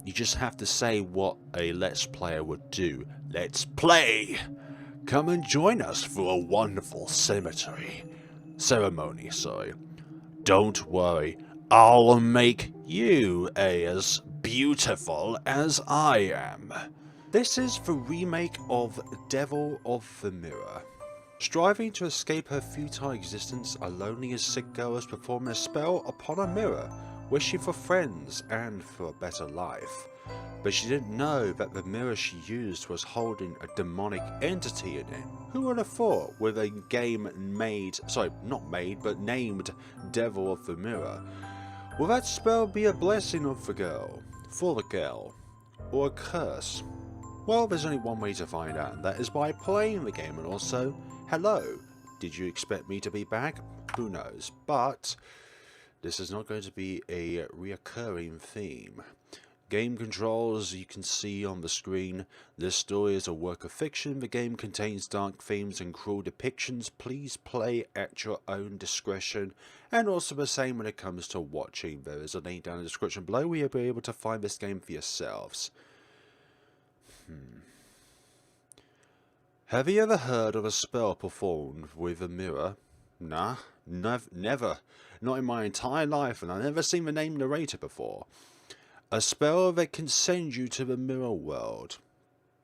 You just have to say what a Let's Player would do. Let's play! Come and join us for a wonderful ceremony, sorry. Don't worry, I'll make you as beautiful as I am. This is the remake of Devil of the Mirror. Striving to escape her futile existence, a lonely and sick girl is performing a spell upon a mirror, wishing for friends and for a better life. But she didn't know that the mirror she used was holding a demonic entity in it. Who would have thought, with a game named Devil of the Mirror, will that spell be a blessing of the girl, for the girl, or a curse? Well, there's only one way to find out, and that is by playing the game. And also, hello, did you expect me to be back? Who knows, but this is not going to be a reoccurring theme. Game controls, you can see on the screen. This story is a work of fiction. The game contains dark themes and cruel depictions. Please play at your own discretion. And also the same when it comes to watching. There is a link down in the description below where you'll be able to find this game for yourselves. Have you ever heard of a spell performed with a mirror? Nah, never. Not in my entire life, and I've never seen the name narrator before. A spell that can send you to the mirror world.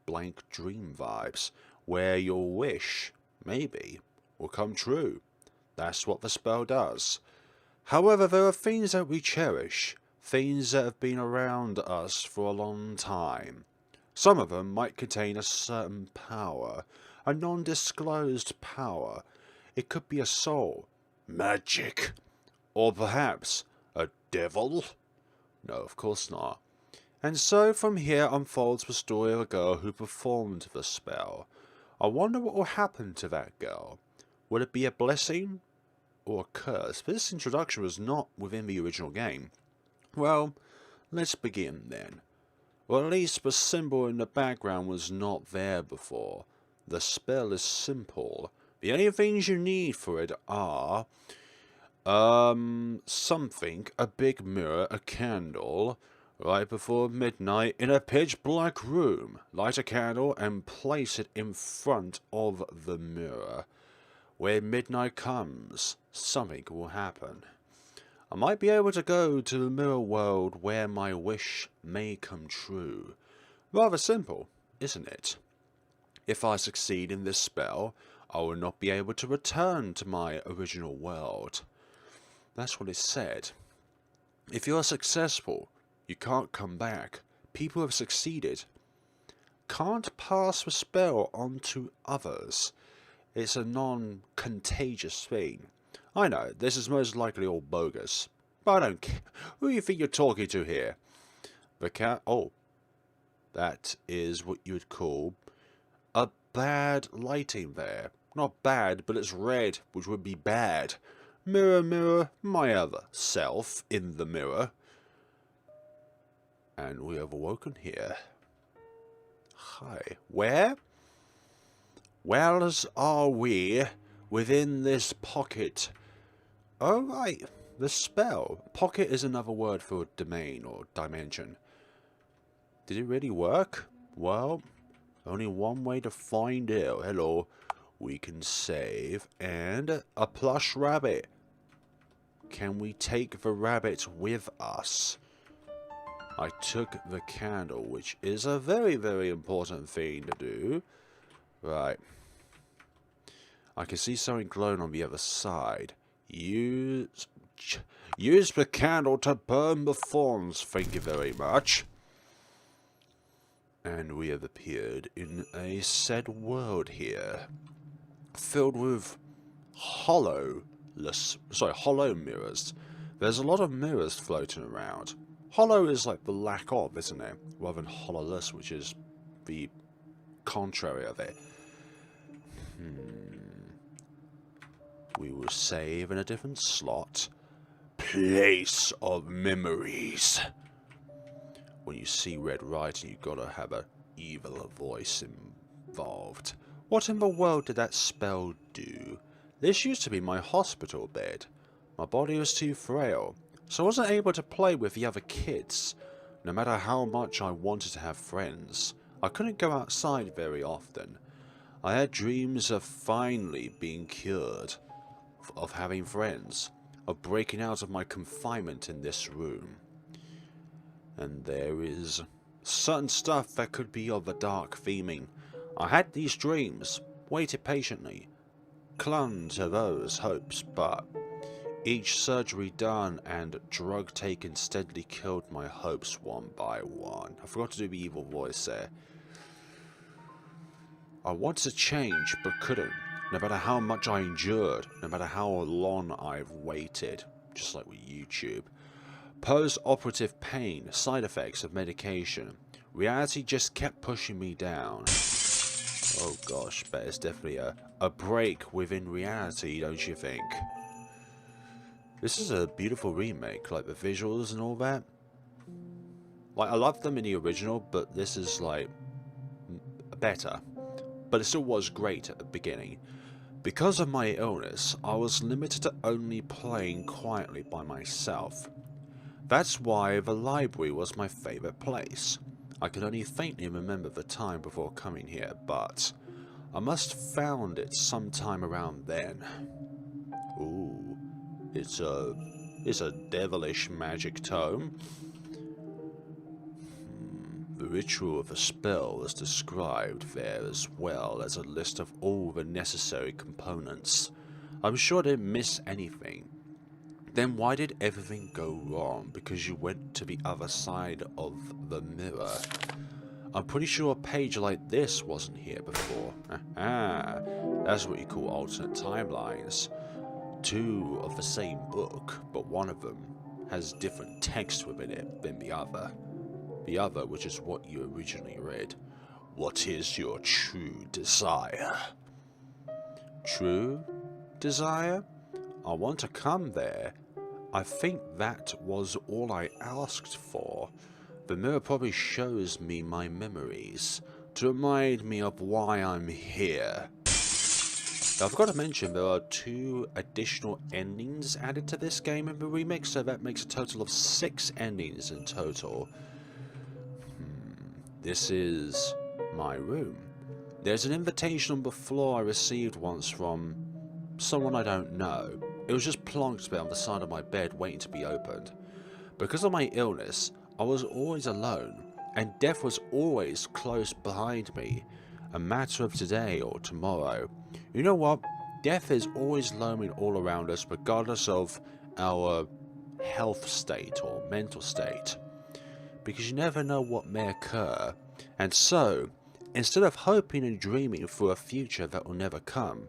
Blank dream vibes, where your wish, maybe, will come true. That's what the spell does. However, there are things that we cherish, things that have been around us for a long time. Some of them might contain a certain power, a non-disclosed power. It could be a soul, magic, or perhaps a devil? No, of course not. And so from here unfolds the story of a girl who performed the spell. I wonder what will happen to that girl. Will it be a blessing or a curse? This introduction was not within the original game. Well, let's begin then. Or at least the symbol in the background was not there before. The spell is simple. The only things you need for it are something, a big mirror, a candle, right before midnight in a pitch black room. Light a candle and place it in front of the mirror. When midnight comes, something will happen. I might be able to go to the mirror world where my wish may come true. Rather simple, isn't it? If I succeed in this spell, I will not be able to return to my original world. That's what it said. If you are successful, you can't come back. People have succeeded. Can't pass the spell on to others. It's a non-contagious thing. I know, this is most likely all bogus, but I don't care. Who do you think you're talking to here? The cat? Oh, that is what you would call a bad lighting there. Not bad, but it's red, which would be bad. Mirror, mirror, my other self in the mirror. And we have awoken here. Hi. Where? Where are we within this pocket? Oh, right. The spell. Pocket is another word for domain or dimension. Did it really work? Well, only one way to find out. Hello. We can save. And a plush rabbit. Can we take the rabbit with us? I took the candle, which is a very, very important thing to do. Right. I can see something glowing on the other side. Use the candle to burn the thorns. Thank you very much. And we have appeared in a said world here, filled with hollow mirrors. There's a lot of mirrors floating around. Hollow is like the lack of, isn't it? Rather than hollowless, which is the contrary of it. We will save in a different slot. Place of memories. When you see red writing, you've got to have an evil voice involved. What in the world did that spell do? This used to be my hospital bed. My body was too frail, so I wasn't able to play with the other kids. no matter how much I wanted to have friends. I couldn't go outside very often. I had dreams of finally being cured, of having friends, of breaking out of my confinement in this room. And there is certain stuff that could be of a dark theming. I had these dreams, waited patiently, clung to those hopes, but each surgery done and drug taken steadily killed my hopes one by one. I forgot to do the evil voice there. I wanted to change, but couldn't. No matter how much I endured, no matter how long I've waited, just like with YouTube. Post-operative pain, side effects of medication. Reality just kept pushing me down. Oh gosh, but it's definitely a break within reality, don't you think? This is a beautiful remake, like the visuals and all that. Like, I love them in the original, but this is like better. But it still was great at the beginning. Because of my illness, I was limited to only playing quietly by myself. That's why the library was my favourite place. I can only faintly remember the time before coming here, but I must have found it sometime around then. Ooh, it's a devilish magic tome. The ritual of the spell is described there as well as a list of all the necessary components. I'm sure I didn't miss anything. Then why did everything go wrong? Because you went to the other side of the mirror. I'm pretty sure a page like this wasn't here before. Ah, that's what you call alternate timelines. Two of the same book, but one of them has different text within it than the other. The other, which is what you originally read. What is your true desire? True desire? I want to come there. I think that was all I asked for. The mirror probably shows me my memories, to remind me of why I'm here. Now, I forgot to mention there are 2 additional endings added to this game in the remake, so that makes a total of 6 endings in total. This is my room. There's an invitation on the floor I received once from someone I don't know. It was just plonked there on the side of my bed waiting to be opened. Because of my illness, I was always alone, and death was always close behind me. A matter of today or tomorrow. You know what? Death is always looming all around us regardless of our health state or mental state. Because you never know what may occur. And so, instead of hoping and dreaming for a future that will never come,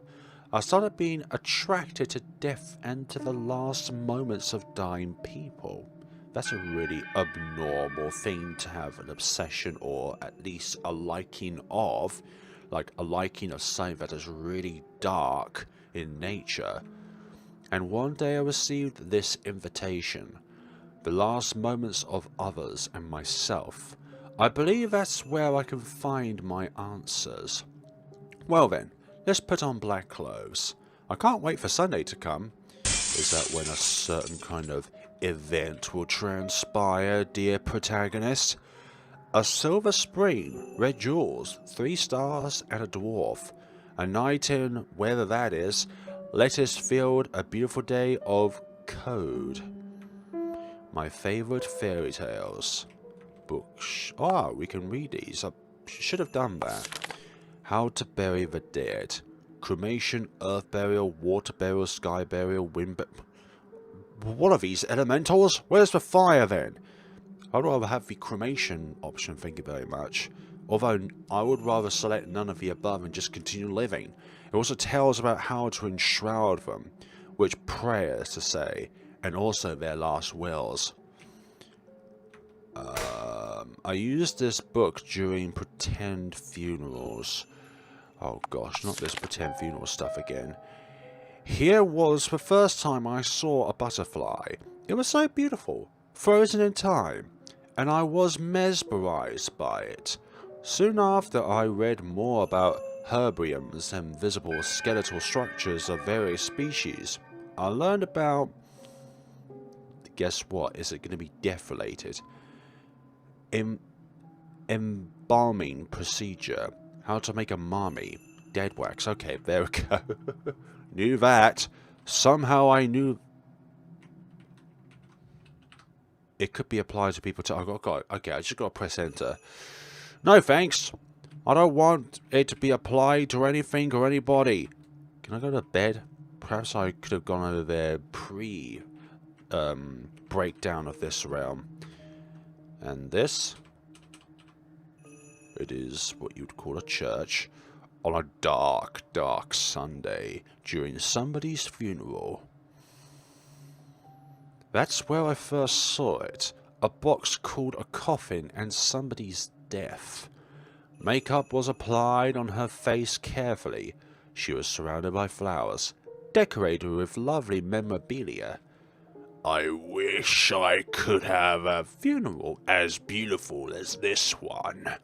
I started being attracted to death and to the last moments of dying people. That's a really abnormal thing to have an obsession or at least a liking of. Like a liking of something that is really dark in nature. And one day I received this invitation. The last moments of others and myself. I believe that's where I can find my answers. Well then, let's put on black clothes. I can't wait for Sunday to come. Is that when a certain kind of event will transpire, dear protagonist? A silver spring, red jewels, 3 stars and a dwarf. A night in, wherever that is, lettuce field, a beautiful day of code. My favourite fairy tales. Books. Ah, we can read these. I should have done that. How to bury the dead. Cremation, earth burial, water burial, sky burial, wind burial. What are these elementals? Where's the fire then? I'd rather have the cremation option, thank you very much. Although, I would rather select none of the above and just continue living. It also tells about how to enshroud them, which prayers to say, and also their last wills. I used this book during pretend funerals. Oh gosh, not this pretend funeral stuff again. Here was the first time I saw a butterfly. It was so beautiful, frozen in time, and I was mesmerized by it. Soon after, I read more about herbiums and visible skeletal structures of various species. I learned about... Guess what? Is it going to be death related? embalming procedure. How to make a mummy. Dead wax. Okay, there we go. Knew that. Somehow I knew it could be applied to people too. Okay, I just got to press enter. No thanks. I don't want it to be applied to anything or anybody. Can I go to bed? Perhaps I could have gone over there breakdown of this realm. And this, it is what you'd call a church on a dark, dark Sunday during somebody's funeral. That's where I first saw it. A box called a coffin and somebody's death. Makeup was applied on her face carefully. She was surrounded by flowers, decorated with lovely memorabilia. I wish I could have a funeral as beautiful as this one.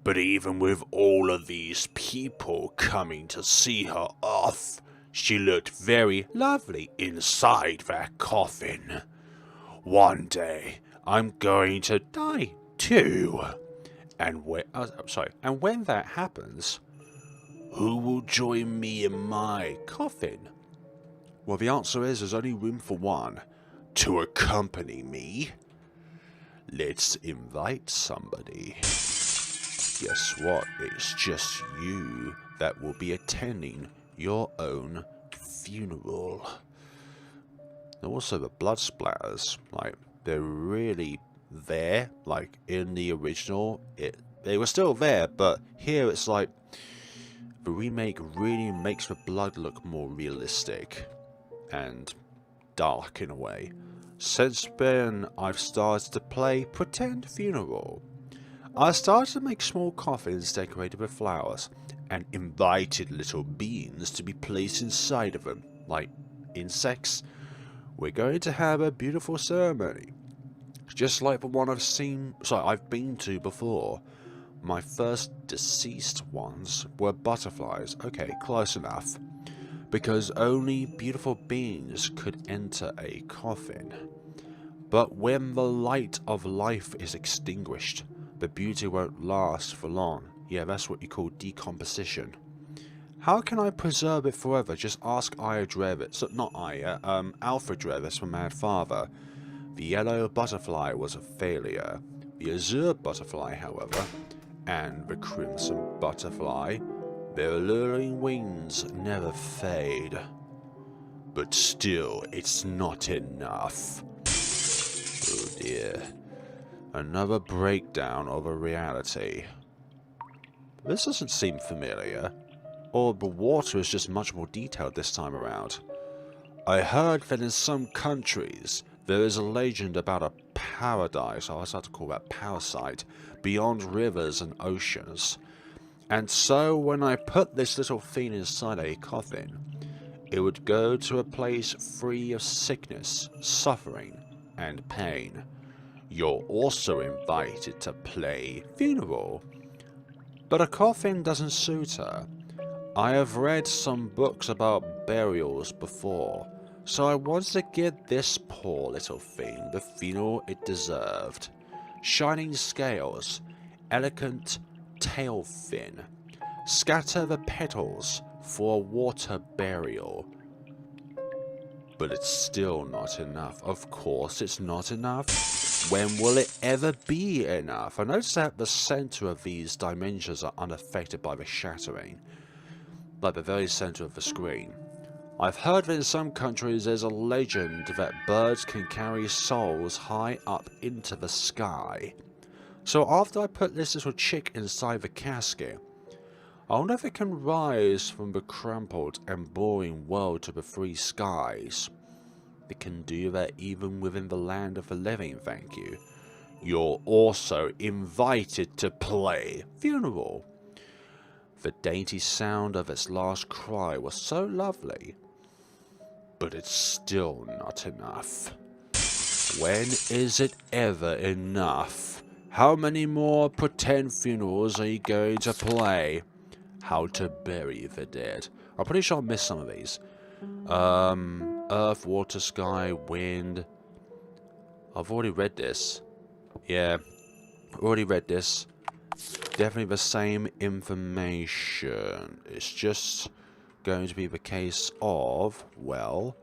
But even with all of these people coming to see her off, she looked very lovely inside that coffin. One day, I'm going to die too. And when that happens, who will join me in my coffin? Well, the answer is there's only room for one. To accompany me, let's invite somebody. Guess what? It's just you that will be attending your own funeral. Also, the blood splatters, like, they're really there. Like, in the original, they were still there, but here it's like the remake really makes the blood look more realistic and dark in a way. Since then, I've started to play Pretend Funeral. I started to make small coffins decorated with flowers, and invited little beings to be placed inside of them, like insects. We're going to have a beautiful ceremony, just like the one I've been to before. My first deceased ones were butterflies. Okay, close enough. Because only beautiful beings could enter a coffin. But when the light of life is extinguished, the beauty won't last for long. Yeah, that's what you call decomposition. How can I preserve it forever? Just ask Aya Drevis. Not Aya, Alfred Drevis from Mad Father. The yellow butterfly was a failure. The azure butterfly, however, and the crimson butterfly, their alluring wings never fade. But still, it's not enough. Oh dear. Another breakdown of a reality. This doesn't seem familiar. Or the water is just much more detailed this time around. I heard that in some countries there is a legend about a paradise, I always have to call that parasite, beyond rivers and oceans. And so when I put this little thing inside a coffin, it would go to a place free of sickness, suffering, and pain. You're also invited to play funeral. But a coffin doesn't suit her. I have read some books about burials before, so I wanted to give this poor little thing the funeral it deserved. Shining scales, elegant tail fin. Scatter the petals for a water burial. But it's still not enough. Of course it's not enough. When will it ever be enough? I notice that the center of these dimensions are unaffected by the shattering, like the very center of the screen. I've heard that in some countries there's a legend that birds can carry souls high up into the sky. So after I put this little chick inside the casket, I wonder if it can rise from the crumpled and boring world to the free skies. It can do that even within the land of the living, thank you. You're also invited to play funeral. The dainty sound of its last cry was so lovely. But it's still not enough. When is it ever enough? How many more pretend funerals are you going to play? How to bury the dead. I'm pretty sure I missed some of these. Earth, water, sky, wind. I've already read this. Yeah. Already read this. Definitely the same information. It's just going to be the case of, well,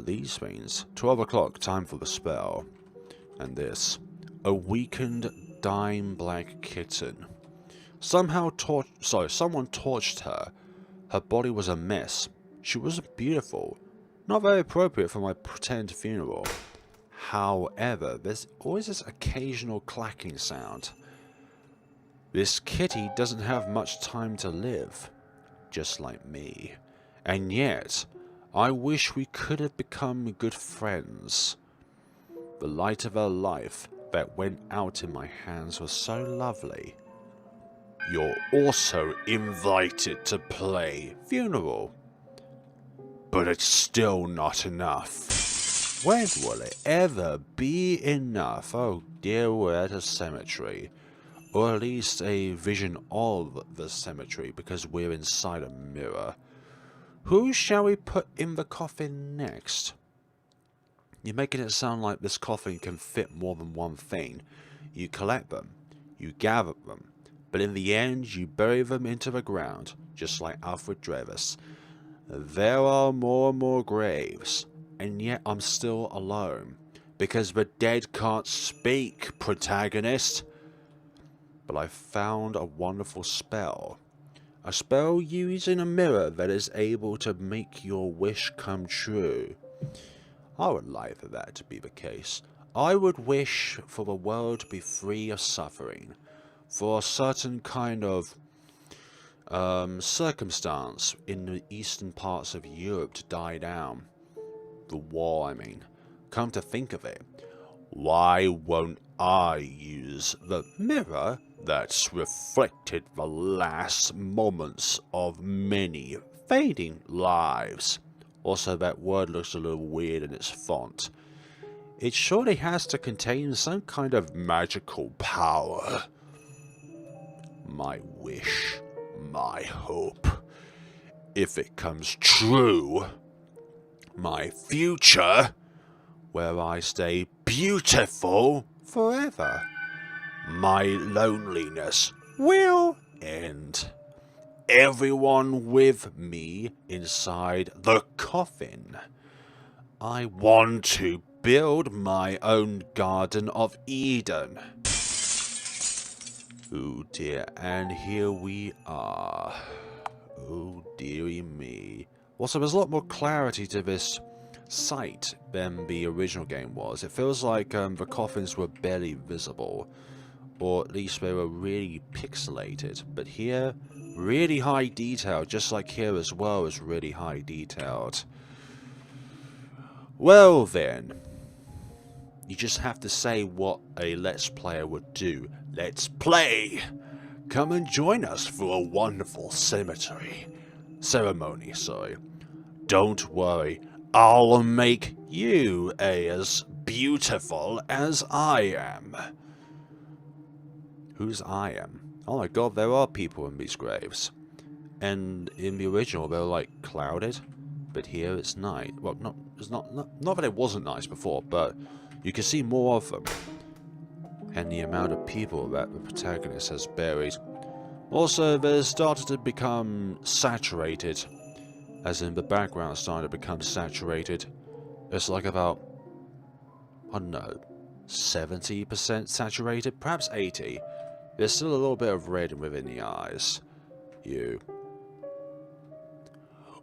these things. 12 o'clock, time for the spell. And this. A weakened, dying black kitten. Someone torched her. Her body was a mess. She wasn't beautiful. Not very appropriate for my pretend funeral. However, there's always this occasional clacking sound. This kitty doesn't have much time to live. Just like me. And yet, I wish we could have become good friends. The light of her life that went out in my hands was so lovely. You're also invited to play funeral. But it's still not enough. When will it ever be enough? Oh dear, we're at a cemetery. Or at least a vision of the cemetery, because we're inside a mirror. Who shall we put in the coffin next? You're making it sound like this coffin can fit more than one thing. You collect them. You gather them. But in the end, you bury them into the ground, just like Alfred Drevis. There are more and more graves, and yet I'm still alone. Because the dead can't speak, protagonist. But I found a wonderful spell. A spell using a mirror that is able to make your wish come true. I would like for that to be the case. I would wish for the world to be free of suffering. For a certain kind of circumstance in the eastern parts of Europe to die down. The war, I mean. Come to think of it, why won't I use the mirror that's reflected the last moments of many fading lives? Also, that word looks a little weird in its font. It surely has to contain some kind of magical power. My wish, my hope, if it comes true, my future, where I stay beautiful forever. My loneliness will end. Everyone with me inside the coffin. I want to build my own Garden of Eden. Oh dear, and here we are. Oh dearie me. Also, there's a lot more clarity to this site than the original game was. It feels like the coffins were barely visible, or at least they were really pixelated. But here, really high detail, just like here as well is really high detailed. Well then, you just have to say what a Let's Player would do. Let's play! Come and join us for a wonderful ceremony, sorry. Don't worry, I'll make you as beautiful as I am. Who's I am? Oh my god, there are people in these graves. And in the original, they were like clouded, but here it's night. Well, not that it wasn't nice before, but you can see more of them. And the amount of people that the protagonist has buried. Also, they're started to become saturated. As in, the background started to become saturated. It's like about, I don't know, 70% saturated? Perhaps 80%. There's still a little bit of red within the eyes. You.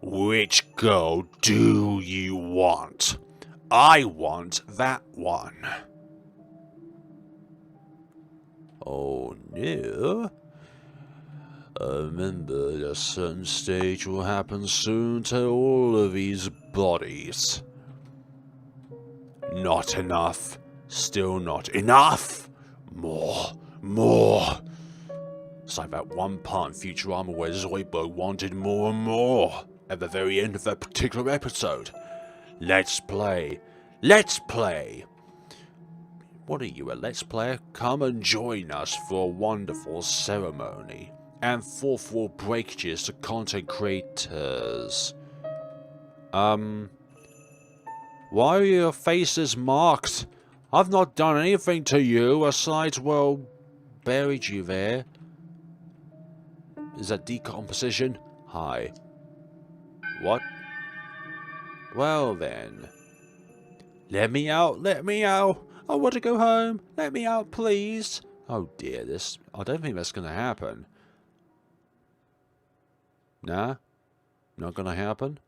Which girl do you want? I want that one. Oh no. Remember, a certain stage will happen soon to all of these bodies. Not enough. Still not enough. More. It's like that one part in Futurama where Zoidberg wanted more and more at the very end of that particular episode. Let's play. Let's play. What are you, a Let's Player? Come and join us for a wonderful ceremony. And thoughtful breakages to content creators. Why are your faces marked? I've not done anything to you aside, well, buried you there. Is that decomposition? Hi. What? Well then. Let me out, let me out. I want to go home. Let me out, please. Oh dear, I don't think that's going to happen. Nah? Not going to happen?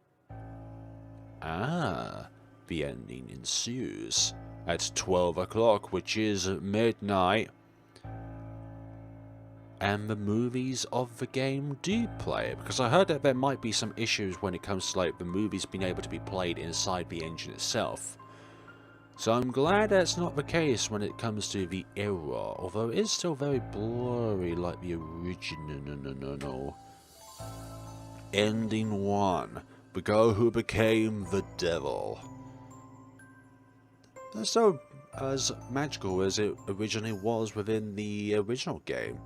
Ah, the ending ensues at 12 o'clock, which is midnight. And the movies of the game do play, because I heard that there might be some issues when it comes to like the movies being able to be played inside the engine itself. So I'm glad that's not the case when it comes to the error, although it is still very blurry like the original. Ending 1. The girl who became the devil. So as magical as it originally was within the original game.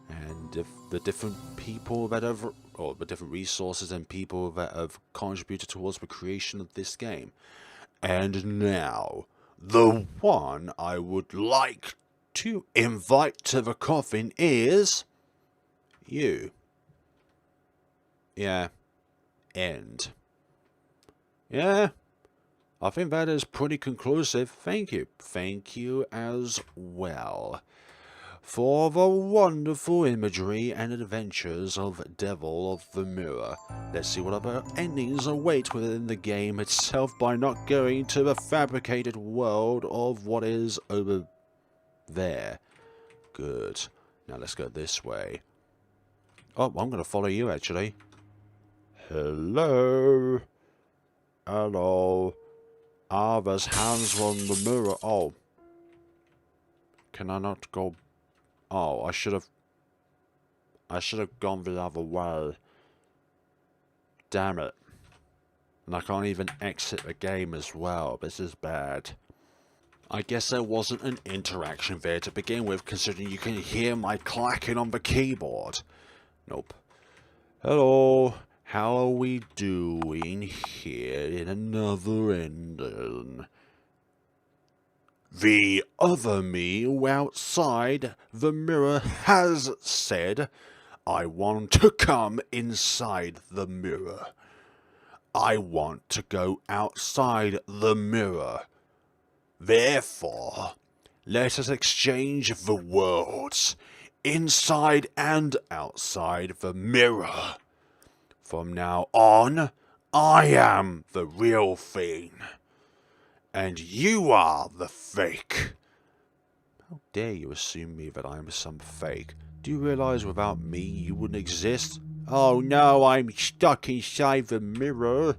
And if the different people that have, or the different resources and people that have contributed towards the creation of this game. And now, the one I would like to invite to the coffin is you. Yeah. End. Yeah. I think that is pretty conclusive. Thank you. Thank you as well for the wonderful imagery and adventures of Devil of the Mirror. Let's see what other endings await within the game itself by not going to the fabricated world of what is over there. Good. Now let's go this way. Oh, I'm going to follow you actually. Hello? Hello? Ah, there's hands on the mirror. Oh. Can I not go? Oh, I should have gone the other way. Damn it. And I can't even exit the game as well. This is bad. I guess there wasn't an interaction there to begin with, considering you can hear my clacking on the keyboard. Nope. Hello. How are we doing here in another ending? The other me outside the mirror has said, I want to come inside the mirror. I want to go outside the mirror. Therefore, let us exchange the worlds, inside and outside the mirror. From now on, I am the real thing. And you are the fake. How dare you assume me that I'm some fake? Do you realise without me you wouldn't exist? Oh no, I'm stuck inside the mirror.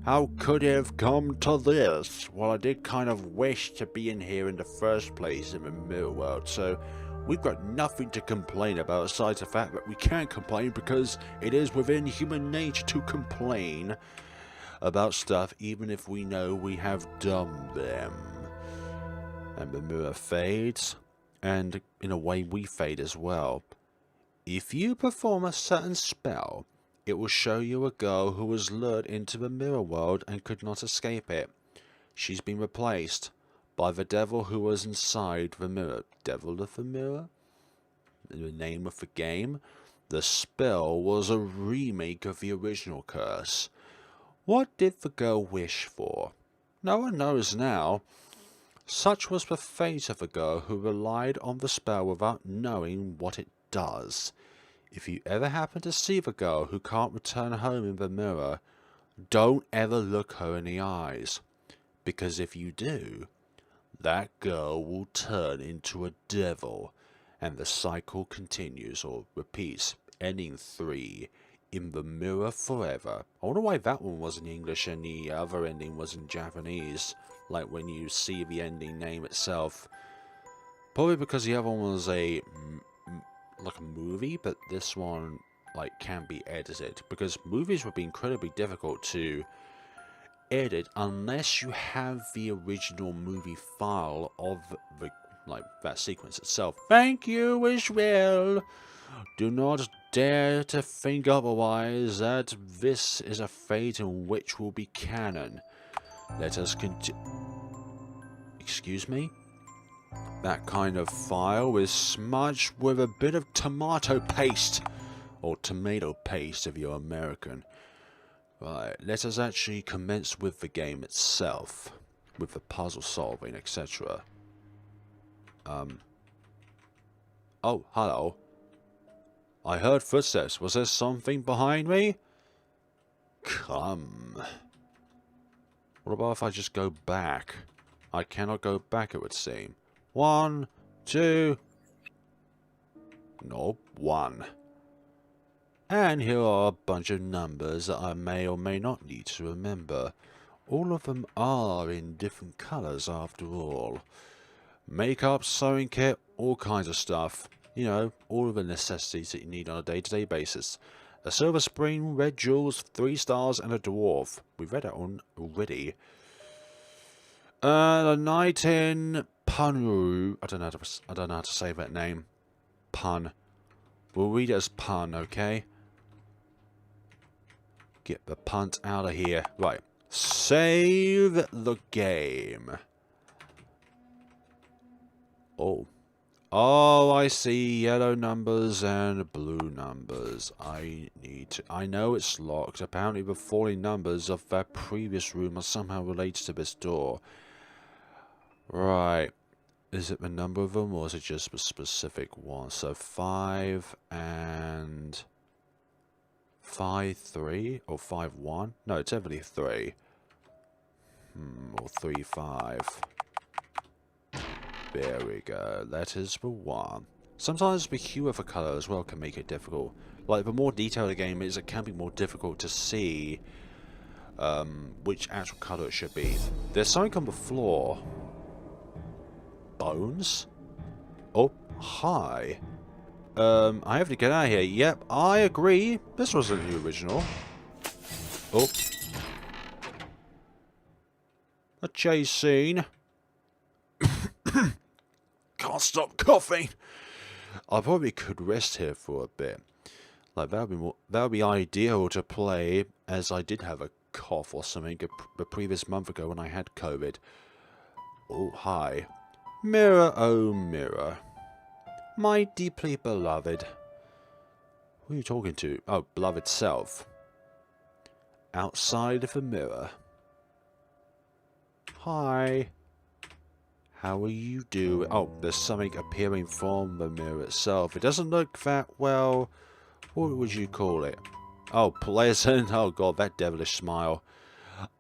How could it have come to this? Well, I did kind of wish to be in here in the first place in the mirror world, so we've got nothing to complain about aside the fact that we can't complain because it is within human nature to complain about stuff even if we know we have done them. And the mirror fades, and in a way we fade as well. If you perform a certain spell, it will show you a girl who was lured into the mirror world and could not escape it. She's been replaced by the devil who was inside the mirror. Devil of the Mirror? The name of the game? The spell was a remake of the original curse. What did the girl wish for? No one knows now. Such was the fate of the girl who relied on the spell without knowing what it does. If you ever happen to see the girl who can't return home in the mirror, don't ever look her in the eyes. Because if you do, that girl will turn into a devil, and the cycle continues or repeats, ending 3. In the mirror forever. I wonder why that one was in English and the other ending was in Japanese. Like when you see the ending name itself. Probably because the other one was like a movie, but this one like can be edited. Because movies would be incredibly difficult to edit unless you have the original movie file of the that sequence itself. Thank you as well. Do not dare to think otherwise, that this is a fate in which will be canon. Let us continue. excuse me? That kind of file is smudged with a bit of tomato paste. Or tomato paste if you're American. Right, let us actually commence with the game itself. With the puzzle solving, etc. Oh, hello. I heard footsteps. Was there something behind me? Come. What about if I just go back? I cannot go back, it would seem. 1, 2... Nope, 1. And here are a bunch of numbers that I may or may not need to remember. All of them are in different colours after all. Makeup, sewing kit, all kinds of stuff. You know, all of the necessities that you need on a day-to-day basis. A silver spring, red jewels, 3 stars, and a dwarf. We've read that one already. A night in Punu. I don't know how to say that name. Pun. We'll read it as pun, okay? Get the punt out of here. Right. Save the game. Oh. Oh, I see yellow numbers and blue numbers. I know it's locked. Apparently the falling numbers of that previous room are somehow related to this door. Right. Is it the number of them, or is it just a specific one? So 5 and 5, 3, or 5, 1? No, it's definitely 3. Or 3, 5. There we go. That is the one. Sometimes the hue of a colour as well can make it difficult. Like, the more detailed a game is, it can be more difficult to see which actual colour it should be. There's something on the floor. Bones? Oh, hi. I have to get out of here. Yep, I agree. This wasn't the original. Oh. A chase scene. Can't stop coughing. I probably could rest here for a bit. Like, that would be ideal to play, as I did have a cough or something the previous month ago when I had COVID. Oh, hi. Mirror, oh mirror. My deeply beloved. Who are you talking to? Oh, beloved self. Outside of the mirror. Hi. How are you doing? Oh, there's something appearing from the mirror itself. It doesn't look that, well, what would you call it? Oh, pleasant. Oh god, that devilish smile.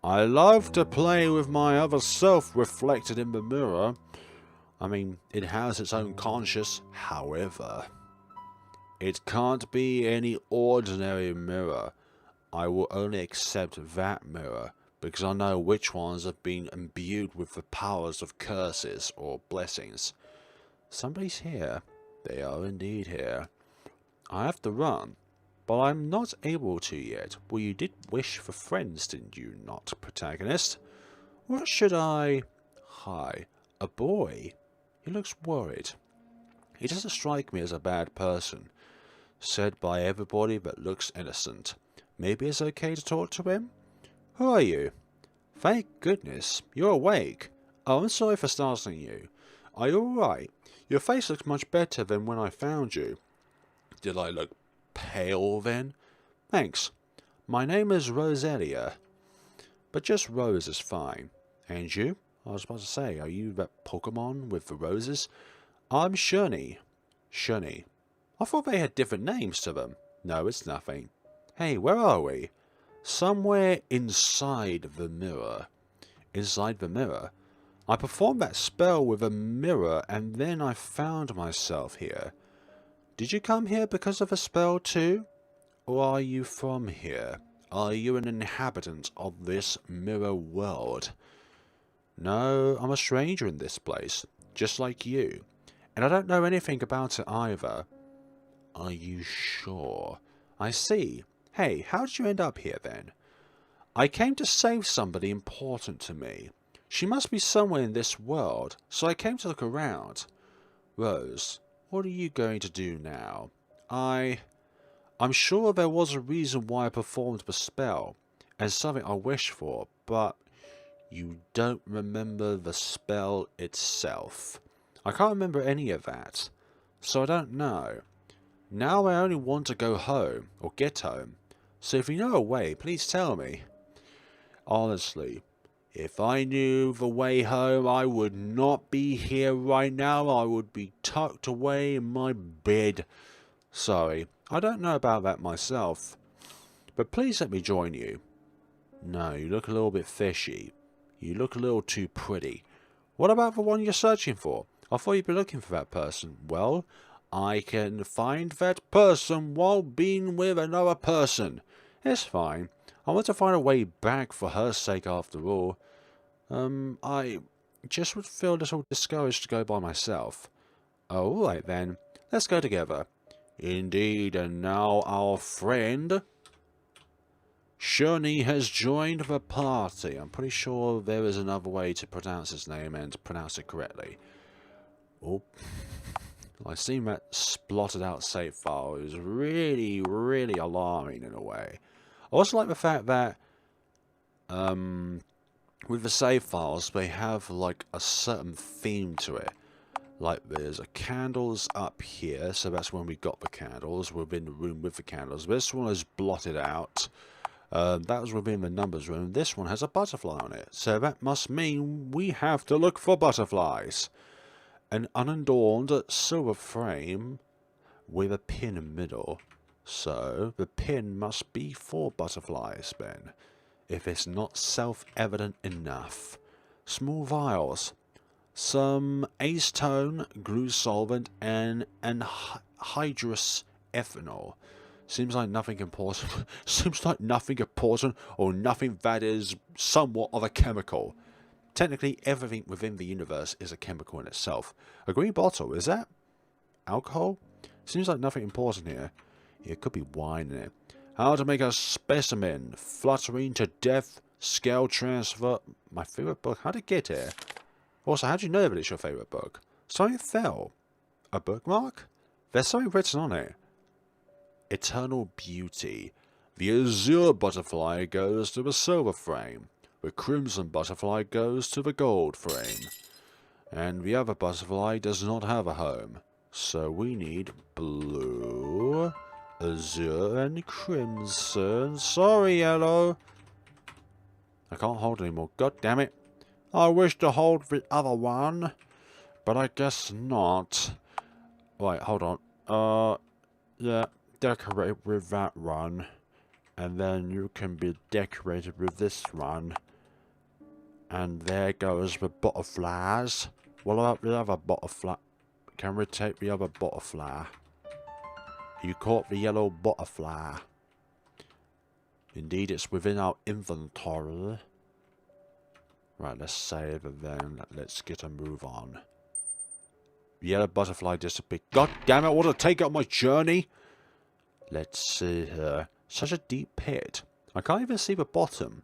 I love to play with my other self reflected in the mirror. I mean, it has its own conscience. However, it can't be any ordinary mirror. I will only accept that mirror, because I know which ones have been imbued with the powers of curses or blessings. Somebody's here. They are indeed here. I have to run, but I'm not able to yet. Well, you did wish for friends, didn't you not, protagonist? What should I... Hi. A boy? He looks worried. He doesn't strike me as a bad person. Said by everybody that looks innocent. Maybe it's okay to talk to him? Who are you? Thank goodness, you're awake. Oh, I'm sorry for startling you. Are you alright? Your face looks much better than when I found you. Did I look pale then? Thanks. My name is Roselia. But just Rose is fine. And you? I was about to say, are you that Pokemon with the roses? I'm Shunny. Shunny. I thought they had different names to them. No, it's nothing. Hey, where are we? Somewhere inside the mirror. Inside the mirror? I performed that spell with a mirror and then I found myself here. Did you come here because of a spell too? Or are you from here? Are you an inhabitant of this mirror world? No, I'm a stranger in this place, just like you. And I don't know anything about it either. Are you sure? I see. Hey, how did you end up here then? I came to save somebody important to me. She must be somewhere in this world, so I came to look around. Rose, what are you going to do now? I'm sure there was a reason why I performed the spell, and something I wished for, but You don't remember the spell itself. I can't remember any of that, so I don't know. Now I only want to go home, or get home. So if you know a way, please tell me. Honestly, if I knew the way home, I would not be here right now. I would be tucked away in my bed. Sorry, I don't know about that myself. But please let me join you. No, you look a little bit fishy. You look a little too pretty. What about the one you're searching for? I thought you'd be looking for that person. Well, I can find that person while being with another person. It's fine. I want to find a way back for her sake after all. I just would feel a little discouraged to go by myself. Oh, alright then. Let's go together. Indeed, and now our friend Shuni has joined the party. I'm pretty sure there is another way to pronounce his name and pronounce it correctly. Oh, I seen that splotted out save file. It was really, really alarming in a way. I also like the fact that, with the save files, they have like a certain theme to it. Like there's a candles up here, so that's when we got the candles. We're in the room with the candles. This one is blotted out. That was within the numbers room. This one has a butterfly on it, so that must mean we have to look for butterflies. An unadorned silver frame with a pin in the middle. So the pin must be for butterflies then, if it's not self-evident enough. Small vials, some acetone, glue solvent, and anhydrous ethanol. Seems like nothing important. Seems like nothing important, or nothing that is somewhat of a chemical. Technically, everything within the universe is a chemical in itself. A green bottle, is that alcohol? Seems like nothing important here. It could be wine in it. How to make a specimen. Fluttering to death. Scale transfer. My favourite book. How to get here? Also, how do you know that it's your favourite book? Something fell. A bookmark? There's something written on it. Eternal beauty. The azure butterfly goes to the silver frame. The crimson butterfly goes to the gold frame. And the other butterfly does not have a home. So we need blue, azure, and crimson. Sorry, yellow. I can't hold anymore. God damn it. I wish to hold the other one, but I guess not. Right, hold on. Yeah, decorate with that one. And then you can be decorated with this one. And there goes the butterflies. What about the other butterfly? Can we take the other butterfly? You caught the yellow butterfly. Indeed, it's within our inventory. Right, let's save and then let's get a move on. The yellow butterfly disappeared. God damn it, I want to take it on my journey. Let's see here. Such a deep pit. I can't even see the bottom.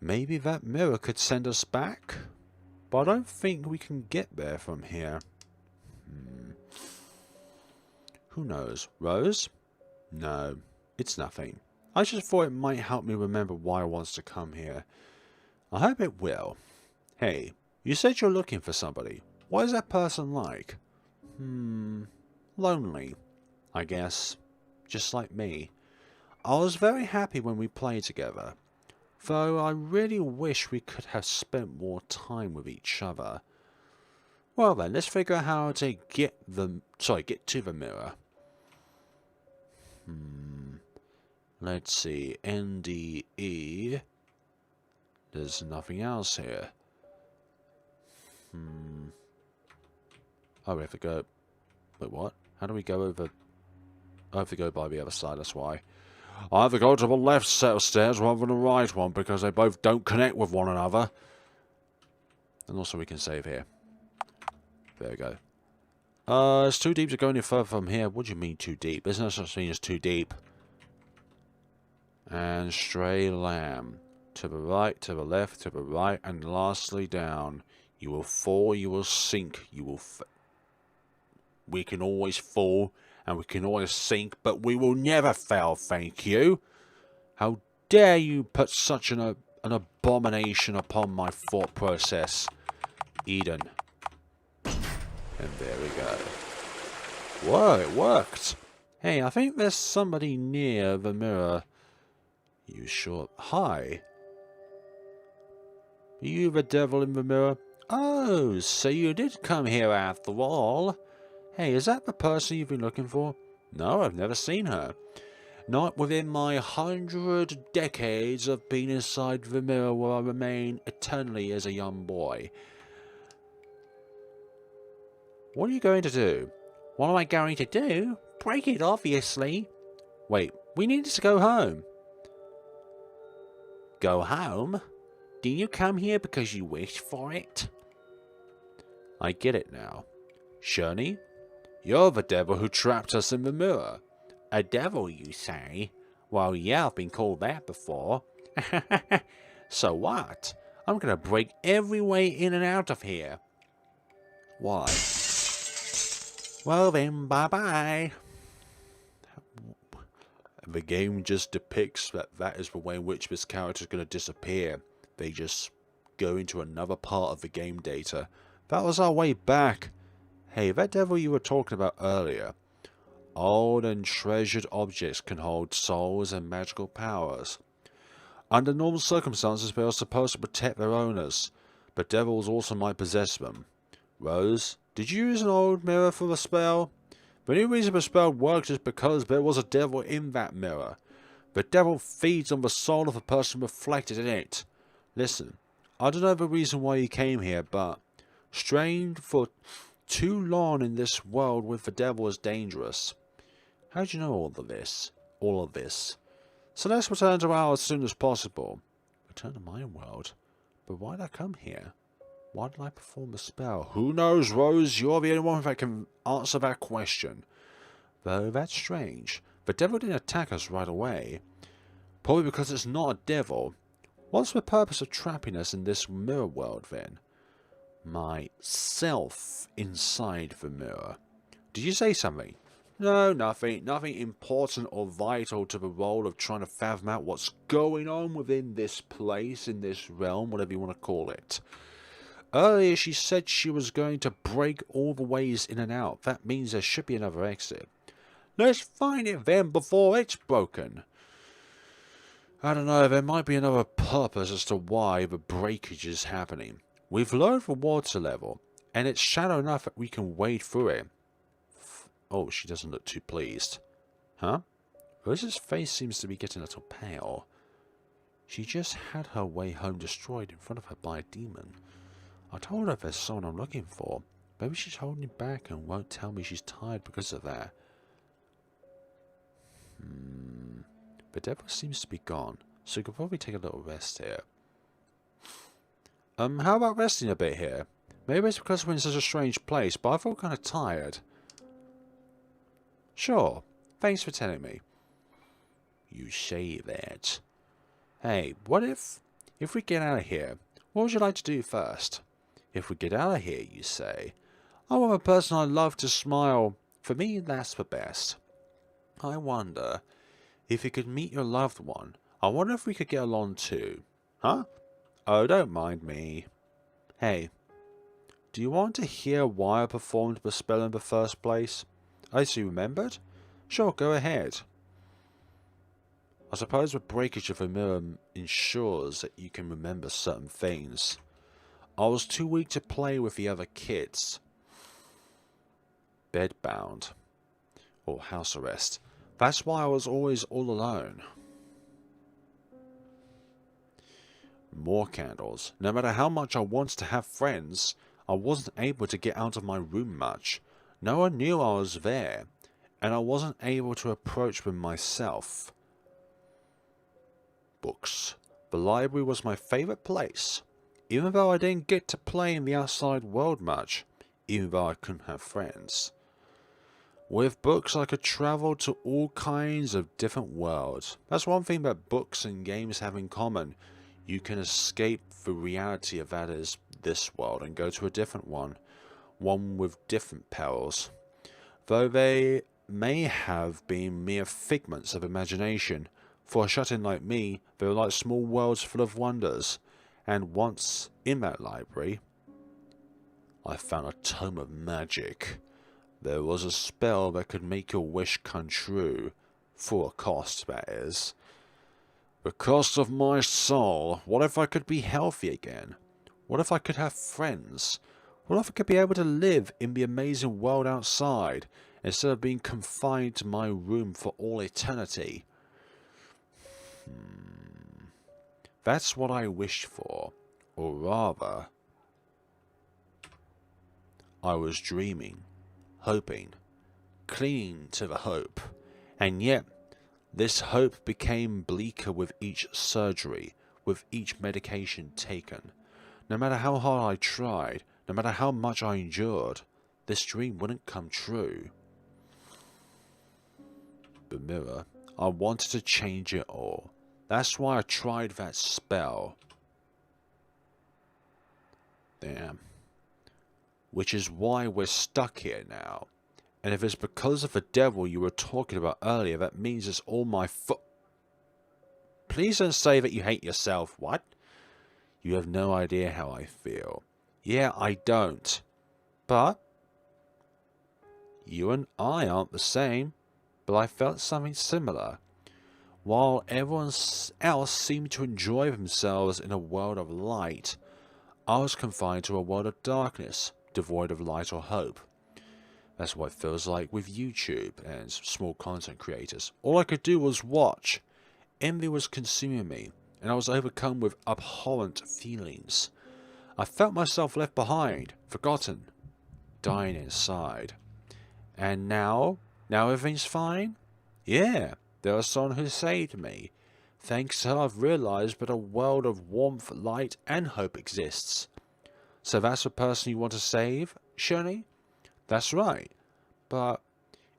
Maybe that mirror could send us back? But I don't think we can get there from here. Who knows? Rose? No, it's nothing. I just thought it might help me remember why I want to come here. I hope it will. Hey, you said you're looking for somebody. What is that person like? Lonely, I guess. Just like me. I was very happy when we played together. Though I really wish we could have spent more time with each other. Well then, let's figure out how to get to the mirror. Let's see. NDE. There's nothing else here. Oh, we have to go... Wait, what? How do we go over... I have to go by the other side, that's why. I have to go to the left set of stairs rather than the right one, because they both don't connect with one another. And also we can save here. There we go. It's too deep to go any further from here. What do you mean too deep? There's no such thing as too deep. And stray lamb. To the right, to the left, to the right, and lastly down. You will fall, you will sink, you will... We can always fall, and we can always sink, but we will never fail, thank you. How dare you put such an an abomination upon my thought process. Eden. And there we go. Whoa, it worked. Hey, I think there's somebody near the mirror. You sure? Hi. Are you the devil in the mirror? Oh, so you did come here after all. Hey, is that the person you've been looking for? No, I've never seen her. Not within my 100 decades of being inside the mirror where I remain eternally as a young boy. What are you going to do? What am I going to do? Break it, obviously. Wait, we need to go home. Go home? Did you come here because you wished for it? I get it now. Shirley, you're the devil who trapped us in the mirror. A devil, you say? Well, yeah, I've been called that before. So what? I'm gonna break every way in and out of here. Why? Well then, bye-bye. The game just depicts that is the way in which this character is going to disappear. They just go into another part of the game data. That was our way back. Hey, that devil you were talking about earlier. Old and treasured objects can hold souls and magical powers. Under normal circumstances, they are supposed to protect their owners, but devils also might possess them. Rose, did you use an old mirror for the spell? The only reason the spell worked is because there was a devil in that mirror. The devil feeds on the soul of the person reflected in it. Listen, I don't know the reason why you came here, but straying for too long in this world with the devil is dangerous. How do you know all of this? All of this. So let's return to ours as soon as possible. Return to my world? But why did I come here? Why did I perform the spell? Who knows, Rose? You're the only one that can answer that question. Though that's strange. The devil didn't attack us right away. Probably because it's not a devil. What's the purpose of trapping us in this mirror world then? Myself inside the mirror. Did you say something? No, nothing. Nothing important or vital to the role of trying to fathom out what's going on within this place, in this realm, whatever you want to call it. Earlier she said she was going to break all the ways in and out. That means there should be another exit. Let's find it then before it's broken. I don't know, there might be another purpose as to why the breakage is happening. We've lowered the water level, and it's shallow enough that we can wade through it. Oh, she doesn't look too pleased. Huh? Rose's face seems to be getting a little pale. She just had her way home destroyed in front of her by a demon. I told her there's someone I'm looking for. Maybe she's holding back and won't tell me she's tired because of that. The devil seems to be gone, so we could probably take a little rest here. How about resting a bit here? Maybe it's because we're in such a strange place, but I feel kind of tired. Sure. Thanks for telling me. You say that. Hey, what if we get out of here, what would you like to do first? If we get out of here, you say. I want a person I love to smile. For me, that's the best. I wonder if you could meet your loved one. I wonder if we could get along too. Huh? Oh, don't mind me. Hey, do you want to hear why I performed the spell in the first place? Oh, so you remembered? Sure, go ahead. I suppose the breakage of a mirror ensures that you can remember certain things. I was too weak to play with the other kids. Bedbound. Or house arrest. That's why I was always all alone. More candles. No matter how much I wanted to have friends, I wasn't able to get out of my room much. No one knew I was there, and I wasn't able to approach them myself. Books. The library was my favourite place, even though I didn't get to play in the outside world much, even though I couldn't have friends. With books I could travel to all kinds of different worlds. That's one thing that books and games have in common. You can escape the reality of that is this world and go to a different one. One with different perils. Though they may have been mere figments of imagination, For a shut-in like me, they were like small worlds full of wonders. And once in that library, I found a tome of magic. There was a spell that could make your wish come true. For a cost, that is. The cost of my soul. What if I could be healthy again? What if I could have friends? What if I could be able to live in the amazing world outside, instead of being confined to my room for all eternity? That's what I wished for. Or rather, I was dreaming, hoping, clinging to the hope. And yet, this hope became bleaker with each surgery, with each medication taken. No matter how hard I tried, no matter how much I endured, this dream wouldn't come true. The mirror, I wanted to change it all. That's why I tried that spell. Damn. Which is why we're stuck here now. And if it's because of the devil you were talking about earlier, that means it's all my fault. Please don't say that you hate yourself. What? You have no idea how I feel. Yeah, I don't. But you and I aren't the same. But I felt something similar. While everyone else seemed to enjoy themselves in a world of light, I was confined to a world of darkness, devoid of light or hope. That's what it feels like with YouTube and small content creators. All I could do was watch. Envy was consuming me, and I was overcome with abhorrent feelings. I felt myself left behind, forgotten, dying inside. And now everything's fine? Yeah, there was someone who saved me. Thanks to her, I've realized that a world of warmth, light, and hope exists. So that's the person you want to save, Shirley? That's right. But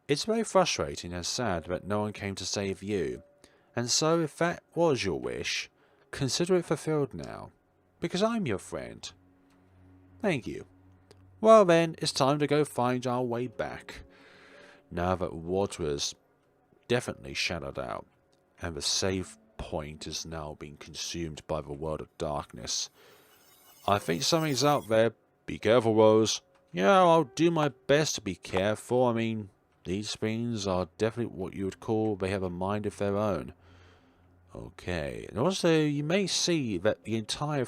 it's very frustrating and sad that no one came to save you. And so if that was your wish, consider it fulfilled now. Because I'm your friend. Thank you. Well then, it's time to go find our way back. Now that water is definitely shadowed out, and the save point is now being consumed by the world of darkness. I think something's out there. Be careful, Rose. Yeah, I'll do my best to be careful. I mean, these things are definitely what you would call they have a mind of their own. Okay, and also you may see that the entire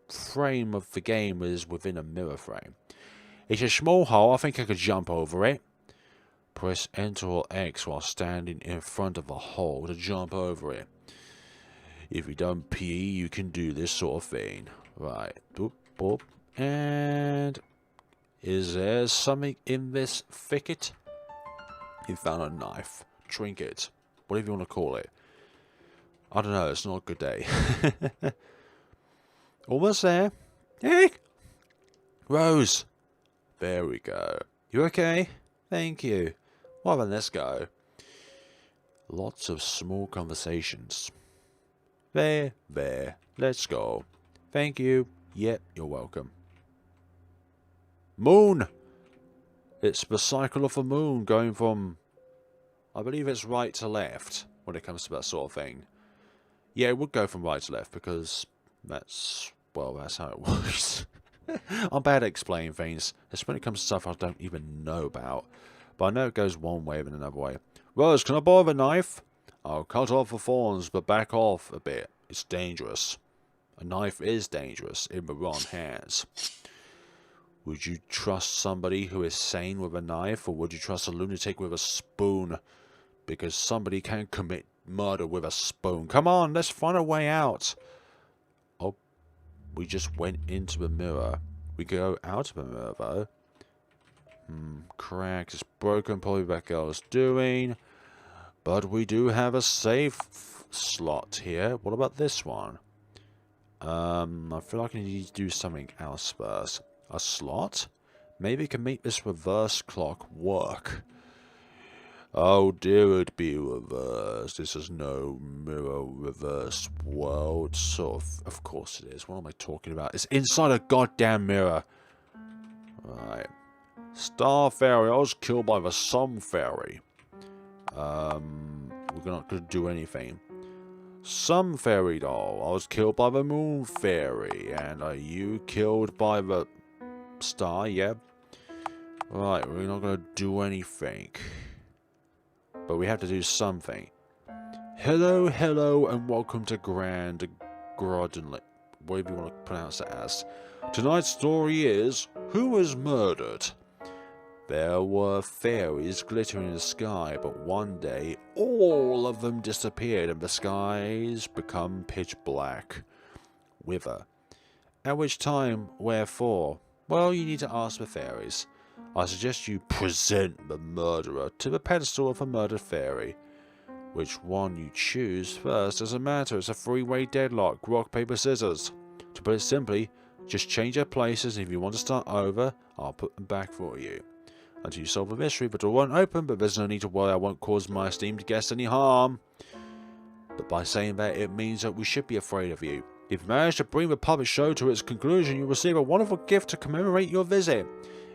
frame of the game is within a mirror frame. It's a small hole. I think I could jump over it. Press Enter or X while standing in front of a hole to jump over it. If you done PE, you can do this sort of thing. Right. Boop, boop. And is there something in this thicket? You found a knife. Trinket. Whatever you want to call it. I don't know. It's not a good day. Almost there. Hey! Rose. There we go. You okay? Thank you. Well then, let's go. Lots of small conversations. There. Let's go. Thank you. Yep, you're welcome. Moon! It's the cycle of the moon going from... I believe it's right to left when it comes to that sort of thing. Yeah, it would go from right to left because that's... well, that's how it works. I'm bad at explaining things, especially when it comes to stuff I don't even know about. But I know it goes one way than another way. Rose, can I borrow the knife? I'll cut off the thorns, but back off a bit. It's dangerous. A knife is dangerous in the wrong hands. Would you trust somebody who is sane with a knife, or would you trust a lunatic with a spoon? Because somebody can commit murder with a spoon. Come on, let's find a way out. Oh, we just went into the mirror. We go out of the mirror, though. Cracked. It's broken. Probably what girl's doing. But we do have a safe slot here. What about this one? I feel like I need to do something else first. A slot? Maybe we can make this reverse clock work. Oh dear, it'd be reversed. This is no mirror reverse world. Sort of course it is. What am I talking about? It's inside a goddamn mirror. Right. Star Fairy. I was killed by the Sun Fairy. We're not going to do anything. Some fairy doll. I was killed by the moon fairy. And are you killed by the star? Yep. Right, we're not going to do anything. But we have to do something. Hello, hello, and welcome to Grand Grodden, whatever you want to pronounce it as. Tonight's story is, who was murdered? There were fairies glittering in the sky, but one day, all of them disappeared and the skies become pitch black. Wither. At which time, wherefore? Well, you need to ask the fairies. I suggest you present the murderer to the pedestal of a murdered fairy. Which one you choose first doesn't matter, it's a three-way deadlock, rock, paper, scissors. To put it simply, just change their places, and if you want to start over, I'll put them back for you. Until you solve the mystery, the door won't open, but there's no need to worry, I won't cause my esteemed guest any harm. But by saying that, it means that we should be afraid of you. If you manage to bring the puppet show to its conclusion, you'll receive a wonderful gift to commemorate your visit.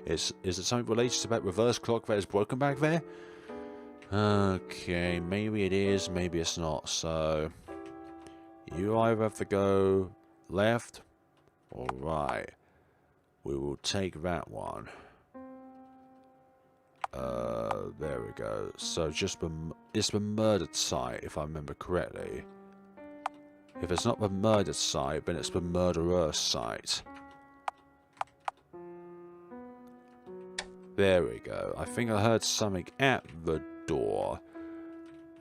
Is it something related to that reverse clock that is broken back there? Okay, maybe it is, maybe it's not. So, you either have to go left or right. We will take that one. There we go. So it's the murdered site, if I remember correctly. If it's not the murdered site, then it's the murderer's site. There we go. I think I heard something at the door.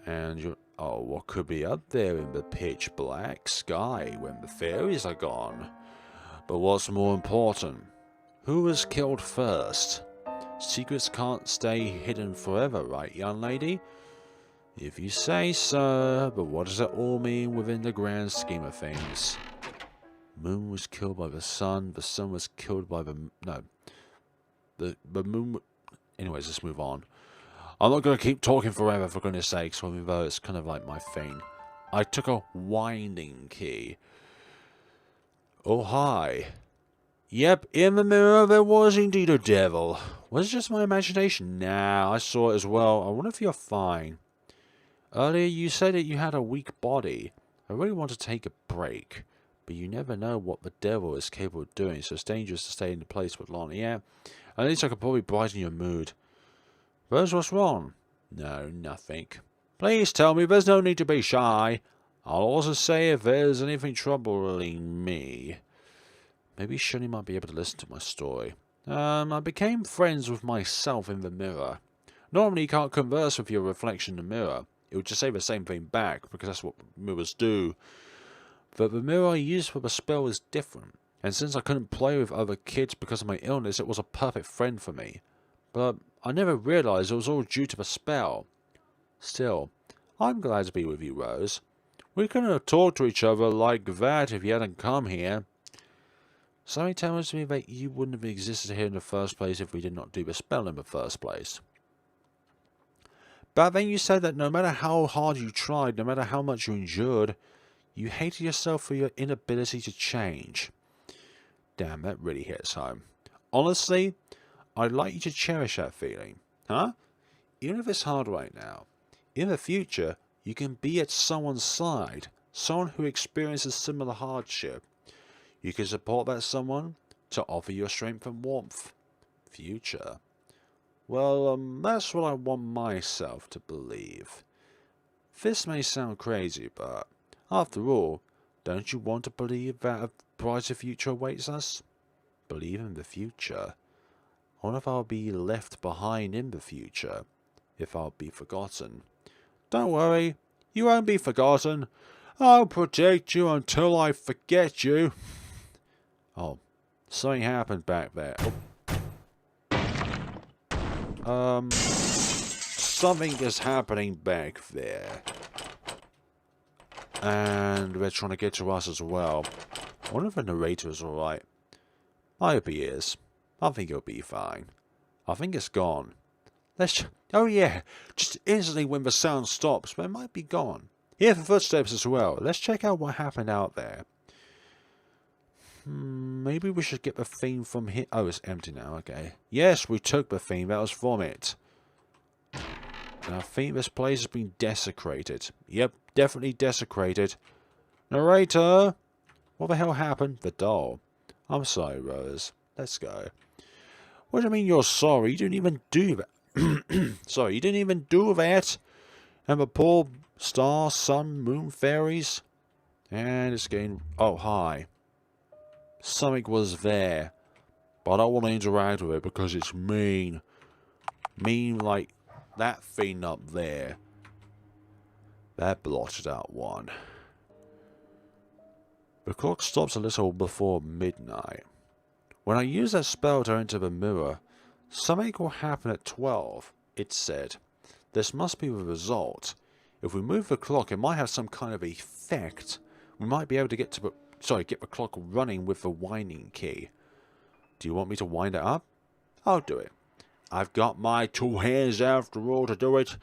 And you... Oh, what could be up there in the pitch black sky when the fairies are gone? But what's more important? Who was killed first? Secrets can't stay hidden forever, right, young lady? If you say so, but what does it all mean within the grand scheme of things? Moon was killed by the sun was killed by the... No. The moon... Anyways, let's move on. I'm not going to keep talking forever, for goodness sakes, even though it's kind of like my thing. I took a winding key. Oh, hi. Yep, in the mirror there was indeed a devil. Was it just my imagination? Nah, I saw it as well. I wonder if you're fine. Earlier you said that you had a weak body. I really want to take a break. But you never know what the devil is capable of doing, so it's dangerous to stay in the place for long. Yeah, at least I could probably brighten your mood. Rose, what's wrong? No, nothing. Please tell me, there's no need to be shy. I'll also say if there's anything troubling me. Maybe Shunny might be able to listen to my story. I became friends with myself in the mirror. Normally you can't converse with your reflection in the mirror. It would just say the same thing back, because that's what mirrors do. But the mirror I used for the spell is different. And since I couldn't play with other kids because of my illness, it was a perfect friend for me. But I never realized it was all due to the spell. Still, I'm glad to be with you, Rose. We couldn't have talked to each other like that if you hadn't come here. Something tells me that you wouldn't have existed here in the first place if we did not do the spell in the first place. But then you said that no matter how hard you tried, no matter how much you endured, you hated yourself for your inability to change. Damn, that really hits home. Honestly, I'd like you to cherish that feeling. Huh? Even if it's hard right now. In the future, you can be at someone's side. Someone who experiences similar hardship. You can support that someone to offer your strength and warmth. Future. Well, that's what I want myself to believe. This may sound crazy, but after all, don't you want to believe that a brighter future awaits us? Believe in the future. I wonder if I'll be left behind in the future. If I'll be forgotten. Don't worry, you won't be forgotten. I'll protect you until I forget you. Oh, something happened back there. Oh. Something is happening back there. And they're trying to get to us as well. I wonder if the narrator is alright. I hope he is. I think he'll be fine. I think it's gone. Oh yeah, just instantly when the sound stops, but it might be gone. Hear the footsteps as well. Let's check out what happened out there. Maybe we should get the theme from here. Oh, it's empty now, okay. Yes, we took the theme, that was from it. And I think this place has been desecrated. Yep, definitely desecrated. Narrator! What the hell happened? The doll. I'm sorry, Rose. Let's go. What do you mean you're sorry? You didn't even do that. Sorry, you didn't even do that. And the poor star, sun, moon, fairies. And it's getting... Oh, hi. Something was there. But I don't want to interact with it because it's mean. Mean like that thing up there. That blotted out one. The clock stops a little before midnight. When I use that spell to enter the mirror, something will happen at 12, it said. This must be the result. If we move the clock, it might have some kind of effect. We might be able to get the clock running with the winding key. Do you want me to wind it up? I'll do it. I've got my 2 hands after all to do it.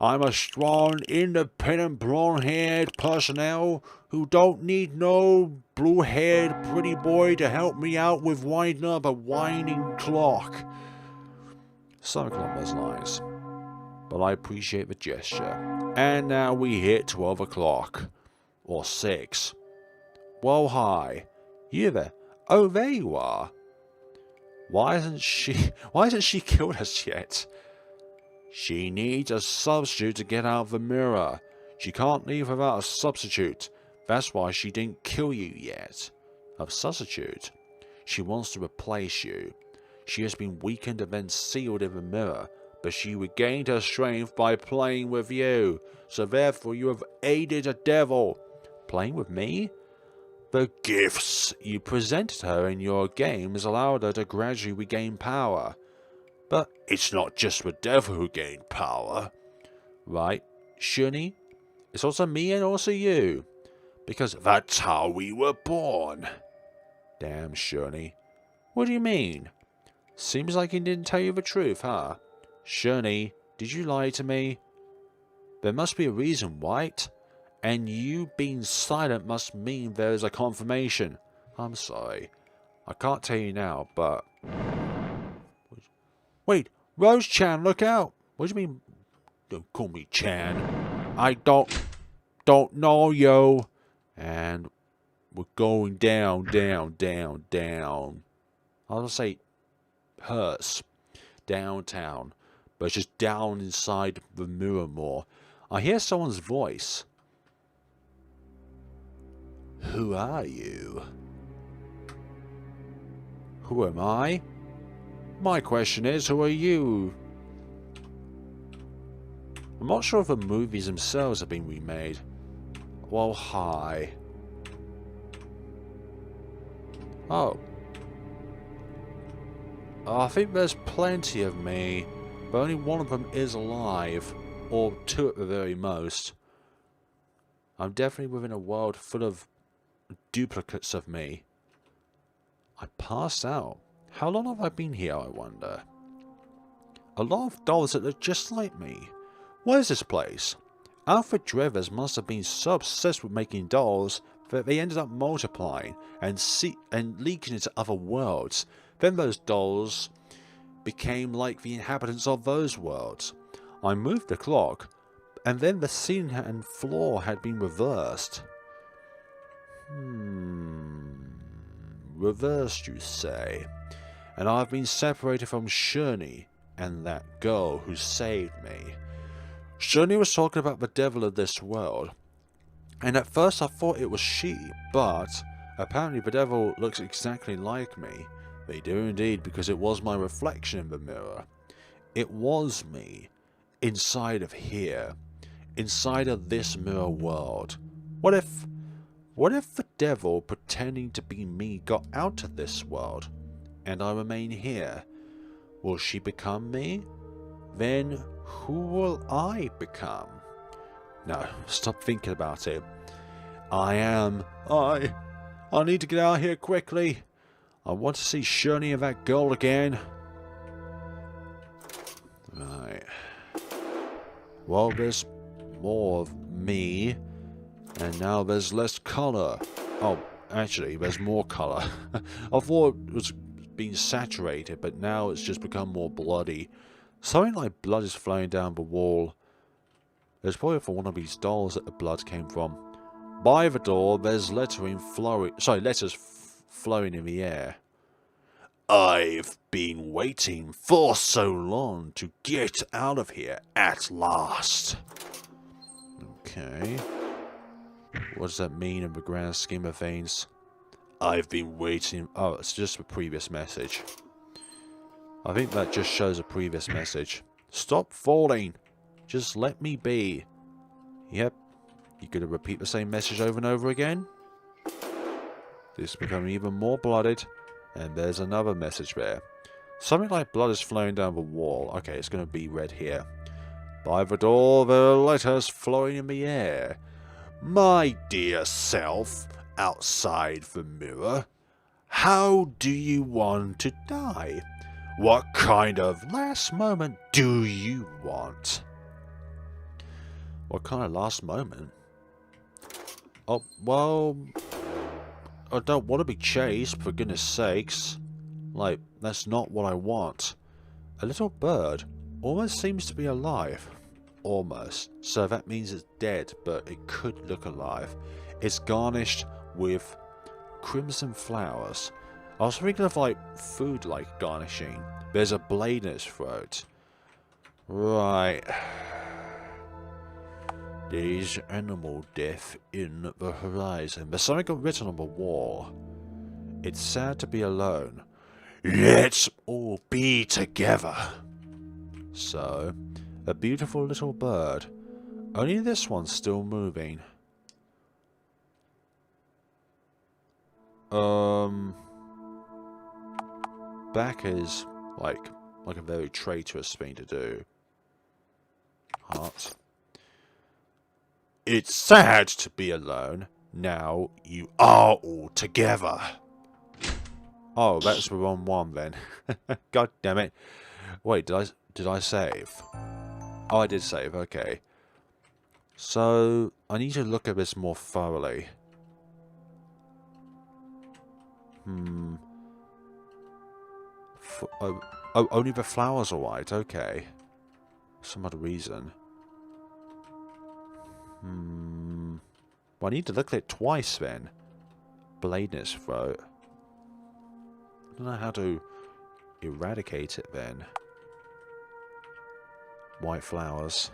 I'm a strong, independent, blonde-haired personnel who don't need no blue-haired pretty boy to help me out with winding up a winding clock. Something along those lines. But I appreciate the gesture. And now we hit 12 o'clock. Or 6. Whoa, hi. You there? Oh, there you are. Why hasn't she killed us yet? She needs a substitute to get out of the mirror. She can't leave without a substitute. That's why she didn't kill you yet. A substitute? She wants to replace you. She has been weakened and then sealed in the mirror, but she regained her strength by playing with you. So therefore you have aided a devil. Playing with me? The gifts you presented her in your games allowed her to gradually regain power. But it's not just the devil who gained power. Right, Shuni? It's also me and also you. Because that's how we were born. Damn, Shuni. What do you mean? Seems like he didn't tell you the truth, huh? Shuni, did you lie to me? There must be a reason, right? And you being silent must mean there is a confirmation. I'm sorry. I can't tell you now, but... Wait, Rose-chan, look out! What do you mean? Don't call me Chan. I don't know, yo. And we're going down, down, down, down. I'll just say hurts. Downtown. But it's just down inside the mirror more. I hear someone's voice. Who are you? Who am I? My question is, who are you? I'm not sure if the movies themselves have been remade. Well, hi. Oh. I think there's plenty of me, but only one of them is alive. Or 2 at the very most. I'm definitely within a world full of duplicates of me. I passed out. How long have I been here, I wonder? A lot of dolls that look just like me. What is this place? Alfred Drivers must have been so obsessed with making dolls that they ended up multiplying and leaking into other worlds. Then those dolls became like the inhabitants of those worlds. I moved the clock, and then the ceiling and floor had been reversed. Reversed, you say? And I've been separated from Shuni and that girl who saved me. Shuni was talking about the devil of this world, and at first I thought it was she, but apparently the devil looks exactly like me. They do indeed, because it was my reflection in the mirror. It was me, inside of here, inside of this mirror world. What if the devil pretending to be me got out of this world, and I remain here? Will she become me? Then who will I become? No, stop thinking about it. I need to get out of here quickly. I want to see Shuni and that girl again. Right. Well, there's more of me. And now there's less colour. Oh, actually, there's more colour. I thought it was being saturated, but now it's just become more bloody. Something like blood is flowing down the wall. There's probably for one of these dolls that the blood came from. By the door, there's letters flowing in the air. I've been waiting for so long to get out of here at last. Okay. What does that mean in the grand scheme of things? I've been waiting... Oh, it's just the previous message. I think that just shows a previous message. Stop falling. Just let me be. Yep. You gonna repeat the same message over and over again? This is becoming even more blooded. And there's another message there. Something like blood is flowing down the wall. Okay, it's gonna be read here. By the door, there are letters flowing in the air. My dear self, outside the mirror, how do you want to die? What kind of last moment do you want? What kind of last moment? Oh, well, I don't want to be chased, for goodness sakes. Like, that's not what I want. A little bird almost seems to be alive. Almost. So that means it's dead, but it could look alive. It's garnished with crimson flowers. I was thinking of like food like garnishing. There's a blade in its throat. Right. There's animal death in the horizon. There's something written on the wall. It's sad to be alone. Let's all be together. So, a beautiful little bird. Only this one's still moving. Back is like a very traitorous thing to do. Heart. It's sad to be alone. Now you are all together. Oh, that's the wrong one then. God damn it. Wait, did I save? Oh, I did save, okay. So, I need to look at this more thoroughly. Oh, only the flowers are white, okay. Some other reason. Well, I need to look at it twice then. Blade in its throat. I don't know how to eradicate it then. White flowers.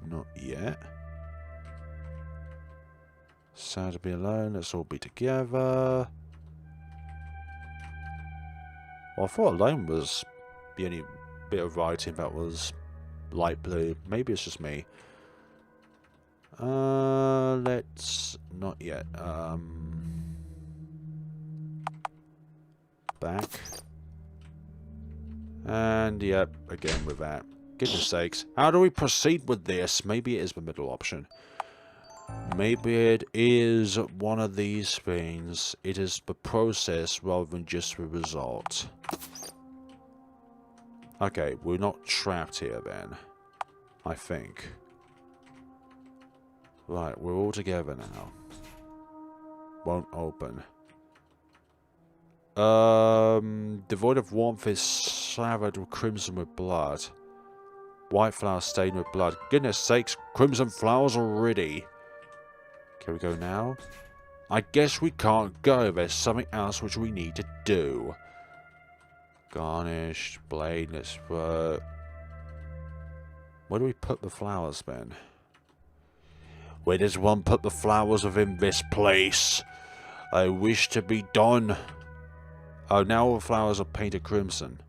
Not yet. Sad to be alone, let's all be together. Well, I thought alone was the only bit of writing that was light blue. Maybe it's just me. Let's... not yet. Back. And, yep, again with that. Goodness sakes. How do we proceed with this? Maybe it is the middle option. Maybe it is one of these things. It is the process rather than just the result. Okay, we're not trapped here then. I think. Right, we're all together now. Won't open. Devoid of warmth is slathered with crimson with blood. White flowers stained with blood. Goodness sakes, crimson flowers already. Can we go now? I guess we can't go. There's something else which we need to do. Garnished, blade, let's where do we put the flowers then? Where does one put the flowers within this place? I wish to be done. Oh, now all the flowers are painted crimson.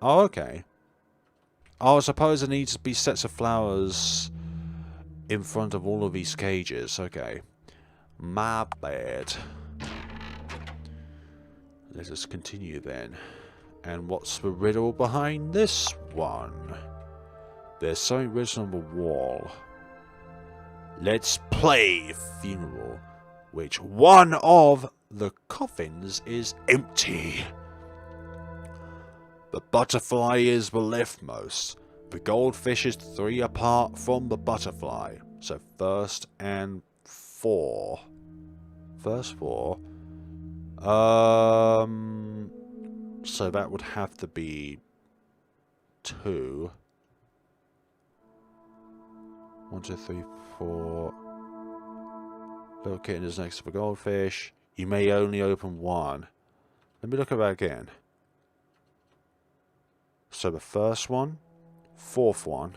Oh, okay. Oh, I suppose there needs to be sets of flowers in front of all of these cages. Okay. My bad. Let us continue then. And what's the riddle behind this one? There's something written on the wall. Let's play funeral. Which one of the coffins is empty? The butterfly is the leftmost. The goldfish is 3 apart from the butterfly. So first and 4. First 4. So that would have to be 2. 1, 2, 3, 4. Little kitten is next to the goldfish. You may only open 1. Let me look at that again. So the first one, 4th one.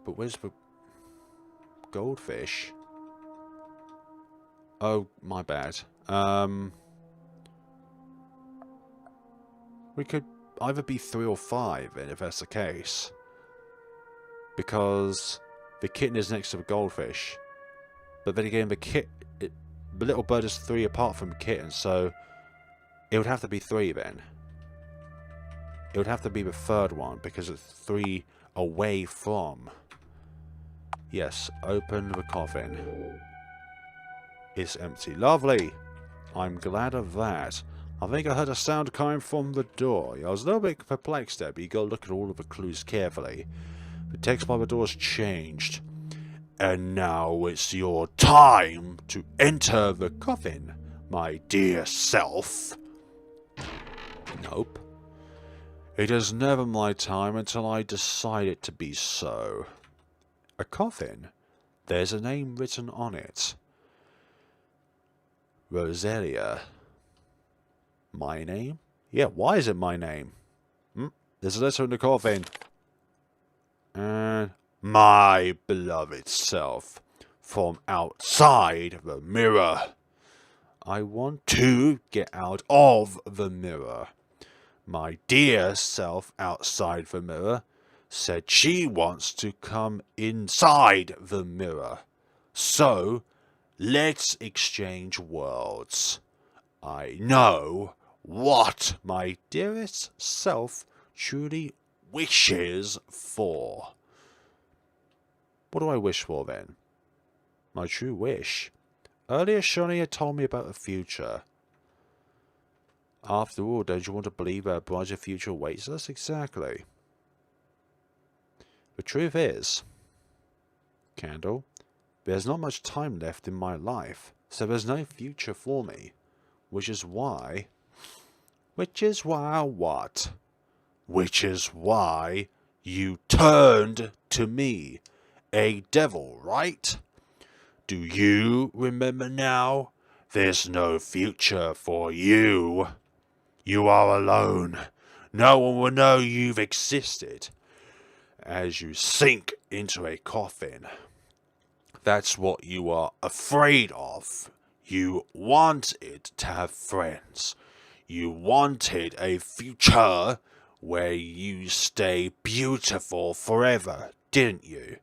But where's the goldfish? Oh, my bad. We could either be 3 or 5, and if that's the case. Because the kitten is next to the goldfish. But then again, the little bird is 3 apart from the kitten, so it would have to be 3 then. It would have to be the 3rd one, because it's 3 away from. Yes, open the coffin. It's empty. Lovely! I'm glad of that. I think I heard a sound coming from the door. I was a little bit perplexed there, but you gotta look at all of the clues carefully. The text by the door's changed. And now it's your time to enter the coffin, my dear self. Nope. It is never my time until I decide it to be so. A coffin? There's a name written on it. Rosalia. My name? Yeah, why is it my name? There's a letter in the coffin. And my beloved self, from outside the mirror. I want to get out of the mirror. My dear self outside the mirror said she wants to come inside the mirror. So, let's exchange worlds. I know what my dearest self truly wishes for. What do I wish for then? My true wish. Earlier Shoni had told me about the future. After all, don't you want to believe that a brighter future awaits us? Exactly. The truth is, Candle, there's not much time left in my life, so there's no future for me. Which is why what? Which is why you turned to me, a devil, right? Do you remember now? There's no future for you. You are alone. No one will know you've existed. As you sink into a coffin. That's what you are afraid of. You wanted to have friends. You wanted a future where you stay beautiful forever, didn't you?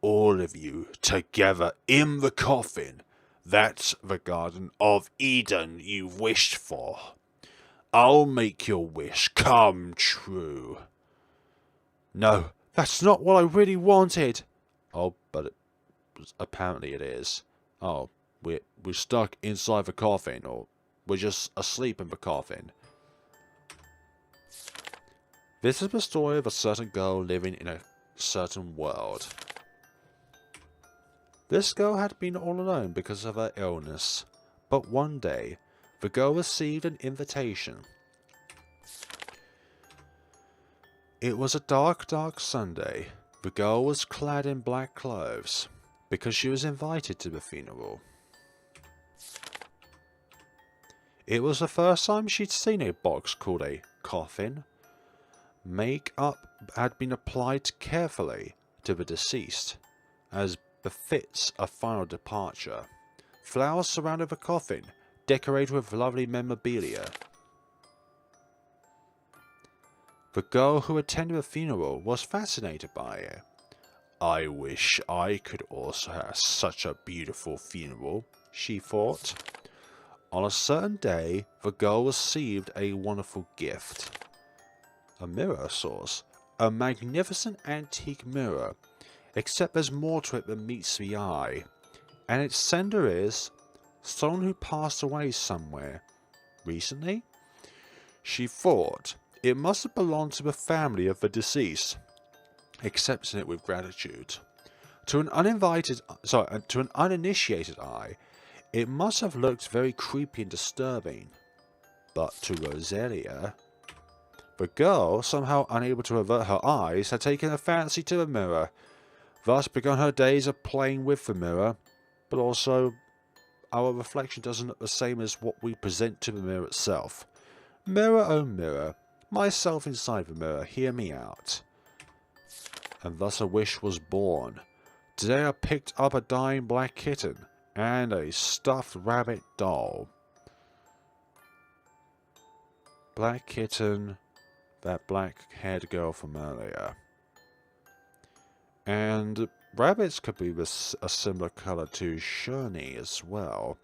All of you together in the coffin. That's the Garden of Eden you wished for. I'll make your wish come true. No, that's not what I really wanted. Oh, but apparently it is. Oh, we're stuck inside the coffin, or we're just asleep in the coffin. This is the story of a certain girl living in a certain world. This girl had been all alone because of her illness, but one day, the girl received an invitation. It was a dark, dark Sunday. The girl was clad in black clothes, because she was invited to the funeral. It was the first time she'd seen a box called a coffin. Make-up had been applied carefully to the deceased, as befits a final departure. Flowers surrounded the coffin, decorated with lovely memorabilia. The girl who attended the funeral was fascinated by it. I wish I could also have such a beautiful funeral, she thought. On a certain day, the girl received a wonderful gift. A mirror source. A magnificent antique mirror. Except there's more to it than meets the eye. And its sender is someone who passed away somewhere. Recently? She thought it must have belonged to the family of the deceased, accepting it with gratitude. To an to an uninitiated eye, it must have looked very creepy and disturbing. But to Rosalia, the girl, somehow unable to avert her eyes, had taken a fancy to the mirror, thus begun her days of playing with the mirror, but also our reflection doesn't look the same as what we present to the mirror itself. Mirror, oh mirror, myself inside the mirror, hear me out. And thus a wish was born. Today I picked up a dying black kitten and a stuffed rabbit doll. Black kitten, that black-haired girl from earlier. And rabbits could be a similar colour to Shirley as well.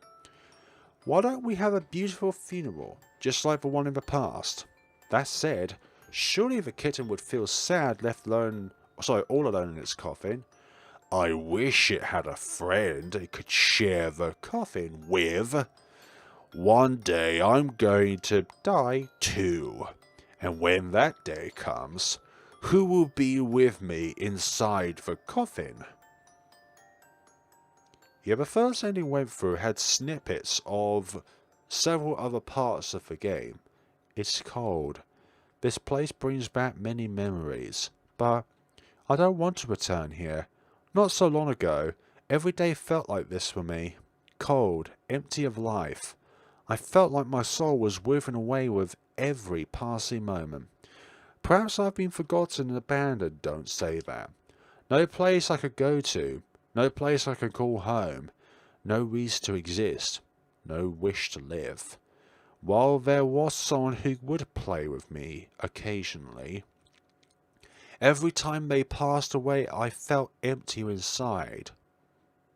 Why don't we have a beautiful funeral, just like the one in the past? That said, surely the kitten would feel sad left alone, all alone in its coffin. I wish it had a friend it could share the coffin with. One day I'm going to die too. And when that day comes, who will be with me inside the coffin? Yeah, the first ending went through had snippets of several other parts of the game. It's cold. This place brings back many memories, but I don't want to return here. Not so long ago, every day felt like this for me. Cold, empty of life. I felt like my soul was withering away with every passing moment. Perhaps I've been forgotten and abandoned, don't say that. No place I could go to, no place I could call home, no reason to exist, no wish to live. While there was someone who would play with me occasionally, every time they passed away I felt empty inside.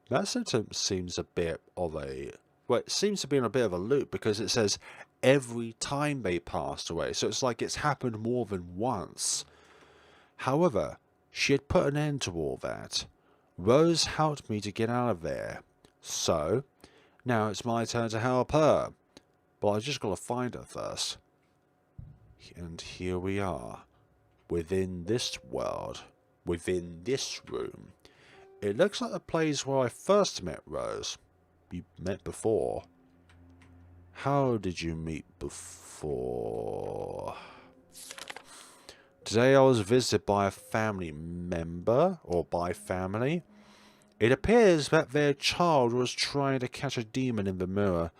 That sentence seems a bit of a... Well, it seems to be in a bit of a loop because it says every time they passed away, so it's like it's happened more than once. However, she had put an end to all that. Rose helped me to get out of there. So, now it's my turn to help her. But I just gotta find her first. And here we are. Within this world. Within this room. It looks like the place where I first met Rose. You met before. How did you meet before? Today I was visited by a family member, or by family. It appears that their child was trying to catch a demon in the mirror,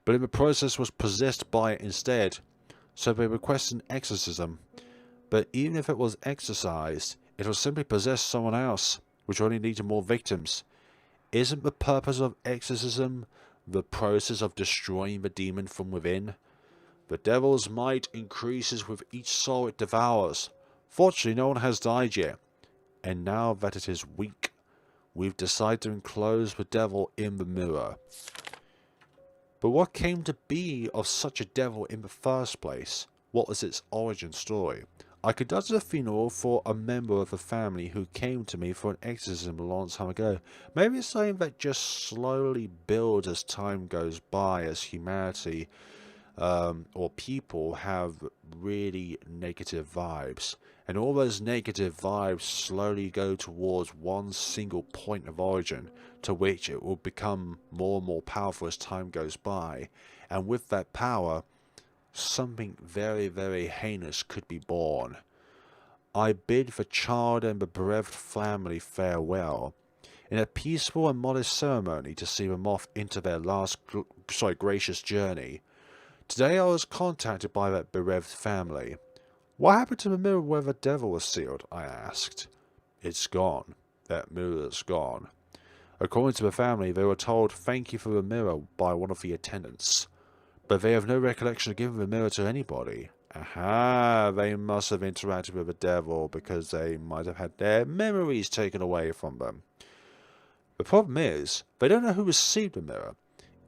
but in the process was possessed by it instead, so they requested an exorcism. But even if it was exorcised, it will simply possess someone else, which only leads to more victims. Isn't the purpose of exorcism the process of destroying the demon from within? The devil's might increases with each soul it devours. Fortunately, no one has died yet, and now that it is weak, we've decided to enclose the devil in the mirror. But what came to be of such a devil in the first place? What was its origin story? I conducted a funeral for a member of the family who came to me for an exorcism a long time ago. Maybe it's something that just slowly builds as time goes by, as humanity or people have really negative vibes. And all those negative vibes slowly go towards one single point of origin, to which it will become more and more powerful as time goes by. And with that power, something very, very heinous could be born. I bid the child and the bereft family farewell, in a peaceful and modest ceremony to see them off into their last gracious journey. Today I was contacted by that bereft family. What happened to the mirror where the devil was sealed? I asked. It's gone. That mirror's gone. According to the family, they were told thank you for the mirror by one of the attendants. But they have no recollection of giving the mirror to anybody. Aha, they must have interacted with the devil because they might have had their memories taken away from them. The problem is, they don't know who received the mirror,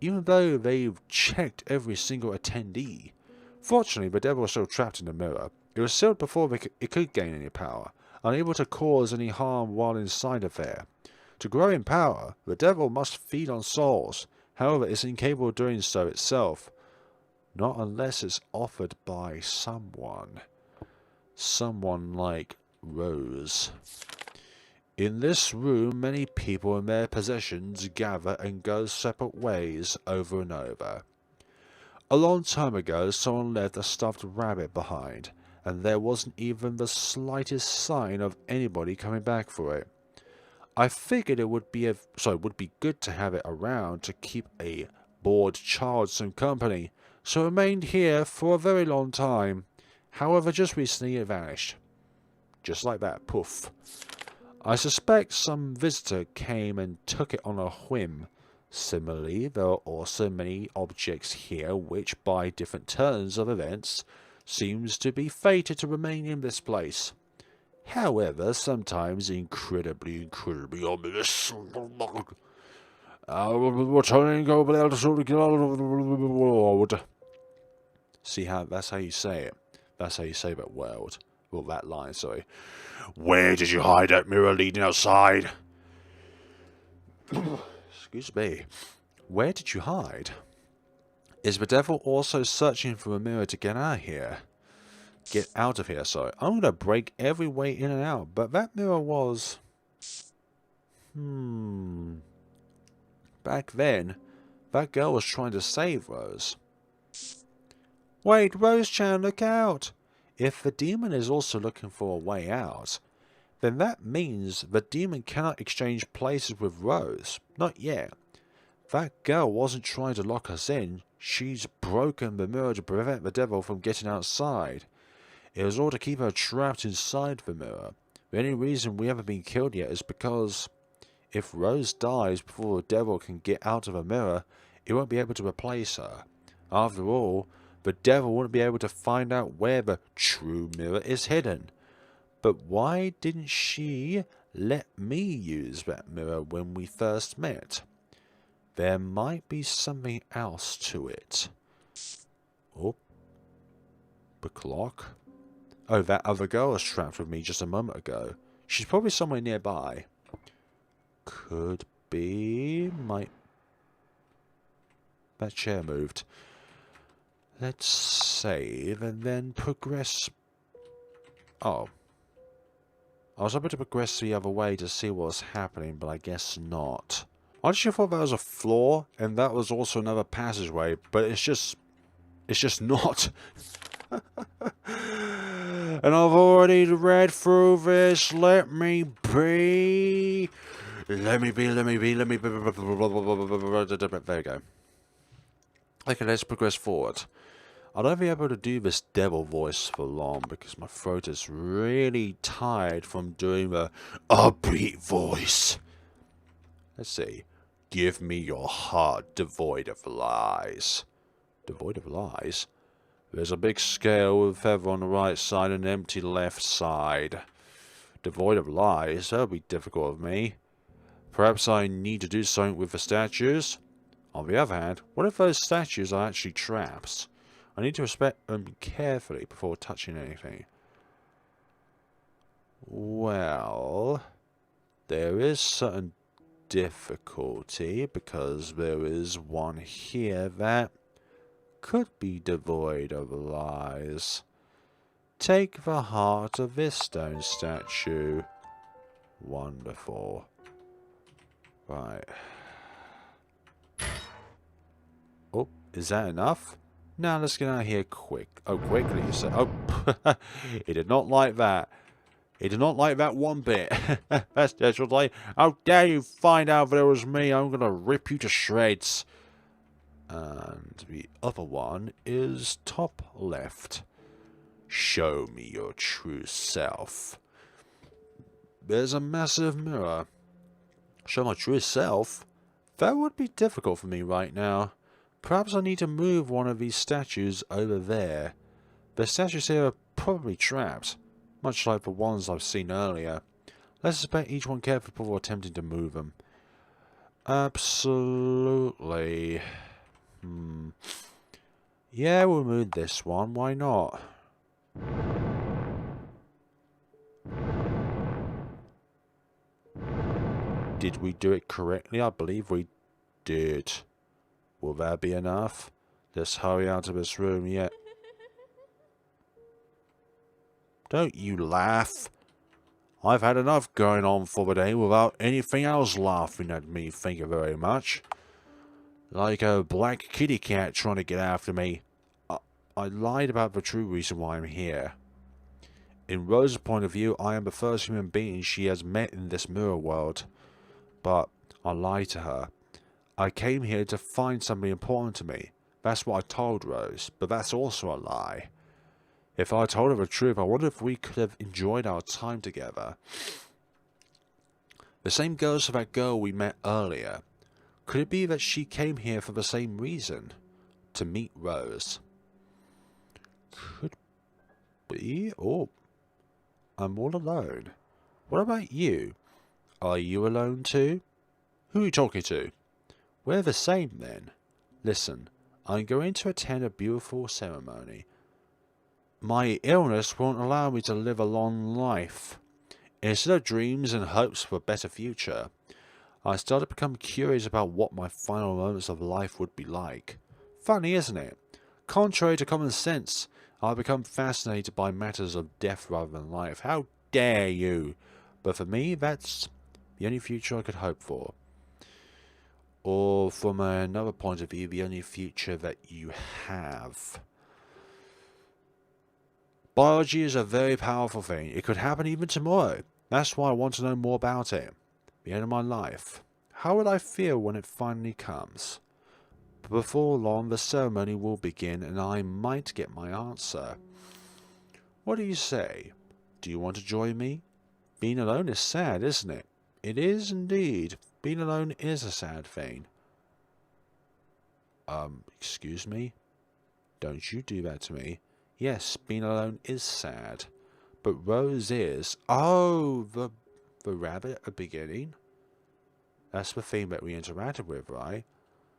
even though they've checked every single attendee. Fortunately, the devil was still trapped in the mirror. It was sealed before it could gain any power, unable to cause any harm while inside of there. To grow in power, the devil must feed on souls. However, it's incapable of doing so itself. Not unless it's offered by someone. Someone like Rose. In this room, many people and their possessions gather and go separate ways over and over. A long time ago, someone left a stuffed rabbit behind, and there wasn't even the slightest sign of anybody coming back for it. I figured it would be good to have it around to keep a bored child some company, so it remained here for a very long time. However, just recently it vanished. Just like that, poof. I suspect some visitor came and took it on a whim. Similarly, there are also many objects here which, by different turns of events, seems to be fated to remain in this place. However, sometimes incredibly ominous. Returning over the altitude. See how that's how you say it. That's how you say that word. Well, that line, sorry. Where did you hide that mirror leading outside? Excuse me. Where did you hide? Is the devil also searching for a mirror to get out of here? Get out of here, sorry. I'm going to break every way in and out, but that mirror was... Back then, that girl was trying to save Rose. Wait, Rose-chan, look out! If the demon is also looking for a way out, then that means the demon cannot exchange places with Rose. Not yet. That girl wasn't trying to lock us in. She's broken the mirror to prevent the devil from getting outside. It was all to keep her trapped inside the mirror. The only reason we haven't been killed yet is because if Rose dies before the devil can get out of the mirror, it won't be able to replace her. After all, the devil wouldn't be able to find out where the true mirror is hidden. But why didn't she let me use that mirror when we first met? There might be something else to it. Oh. The clock. Oh, that other girl was trapped with me just a moment ago. She's probably somewhere nearby. Could be... That chair moved. Let's save and then progress... Oh. I was able to progress the other way to see what was happening, but I guess not. I actually thought that was a floor, and that was also another passageway, but it's just not. And I've already read through this. Let me be. Let me be. There we go. Okay, let's progress forward. I don't be able to do this devil voice for long because my throat is really tired from doing the upbeat voice. Let's see. Give me your heart devoid of lies. Devoid of lies? There's a big scale with a feather on the right side and an empty left side. Devoid of lies? That'll be difficult of me. Perhaps I need to do something with the statues? On the other hand, what if those statues are actually traps? I need to respect them carefully before touching anything. Well, there is certain difficulty because there is one here that could be devoid of lies. Take the heart of this stone statue. Wonderful. Right. Oh, is that enough? Now let's get out of here quick. Oh, quickly you said. Oh, he did not like that. He did not like that one bit. That's just like, how dare you find out that it was me? I'm going to rip you to shreds. And the other one is top left. Show me your true self. There's a massive mirror. Show my true self? That would be difficult for me right now. Perhaps I need to move one of these statues over there. The statues here are probably trapped, much like the ones I've seen earlier. Let's inspect each one carefully before attempting to move them. Absolutely. Yeah, we'll move this one. Why not? Did we do it correctly? I believe we did. Will that be enough? Let's hurry out of this room yet. Don't you laugh. I've had enough going on for the day without anything else laughing at me, thank you very much. Like a black kitty cat trying to get after me. I lied about the true reason why I'm here. In Rose's point of view, I am the first human being she has met in this mirror world. But I lied to her. I came here to find something important to me. That's what I told Rose, but that's also a lie. If I told her the truth, I wonder if we could have enjoyed our time together. The same goes for that girl we met earlier. Could it be that she came here for the same reason? To meet Rose? Could be. Oh, I'm all alone. What about you? Are you alone too? Who are you talking to? We're the same then. Listen, I'm going to attend a beautiful ceremony. My illness won't allow me to live a long life. Instead of dreams and hopes for a better future, I started to become curious about what my final moments of life would be like. Funny, isn't it? Contrary to common sense, I become fascinated by matters of death rather than life. How dare you? But for me, that's the only future I could hope for. Or from another point of view, the only future that you have. Biology is a very powerful thing. It could happen even tomorrow. That's why I want to know more about it. The end of my life. How would I feel when it finally comes? But before long, the ceremony will begin and I might get my answer. What do you say? Do you want to join me? Being alone is sad, isn't it? It is indeed. Being alone is a sad thing. Excuse me? Don't you do that to me. Yes, being alone is sad. But Rose is... Oh, the rabbit at the beginning? That's the thing that we interacted with, right?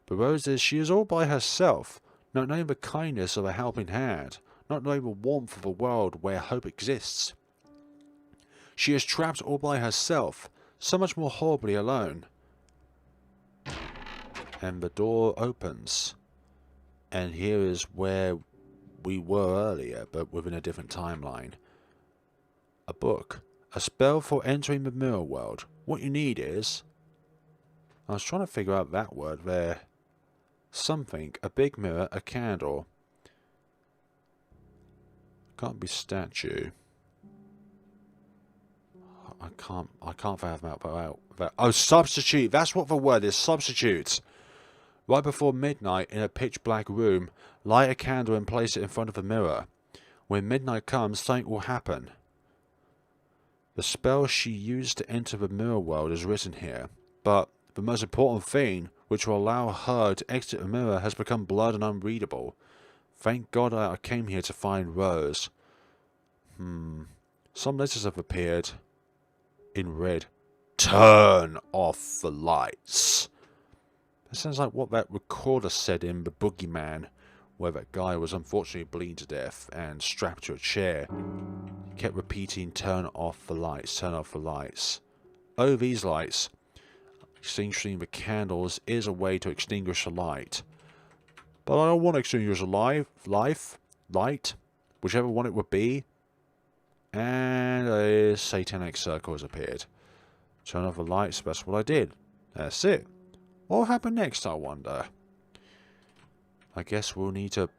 But Rose is... She is all by herself. Not knowing the kindness of a helping hand. Not knowing the warmth of a world where hope exists. She is trapped all by herself. So much more horribly alone. And the door opens. And here is where we were earlier, but within a different timeline. A book. A spell for entering the mirror world. What you need is... I was trying to figure out that word there. Something. A big mirror. A candle. Can't be statue. I can't fathom out that. Oh, substitute. That's what the word is. Substitute. Right before midnight, in a pitch-black room, light a candle and place it in front of the mirror. When midnight comes, something will happen. The spell she used to enter the mirror world is written here, but the most important thing, which will allow her to exit the mirror, has become blurred and unreadable. Thank God I came here to find Rose. Some letters have appeared. In red. Turn off the lights. That sounds like what that recorder said in The Boogeyman, where that guy was unfortunately bleeding to death and strapped to a chair. He kept repeating, turn off the lights, turn off the lights. Oh, these lights. Extinguishing the candles is a way to extinguish the light. But I don't want to extinguish the light, whichever one it would be. And a satanic circle has appeared. Turn off the lights, that's what I did. That's it. What will happen next, I wonder? I guess we'll need to...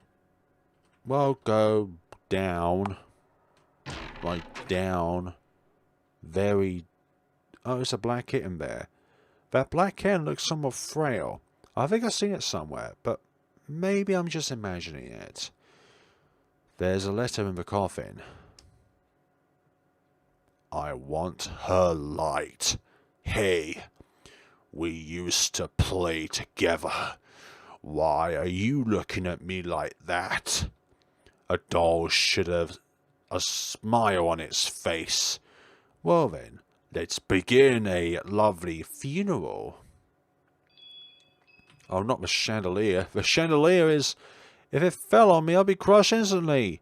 Well, go down. Like, down. Very... Oh, it's a black kitten there. That black kitten looks somewhat frail. I think I've seen it somewhere, but maybe I'm just imagining it. There's a letter in the coffin. I want her light. Hey, we used to play together. Why are you looking at me like that? A doll should have a smile on its face. Well then, let's begin a lovely funeral. Oh, not the chandelier. The chandelier is... If it fell on me, I'd be crushed instantly.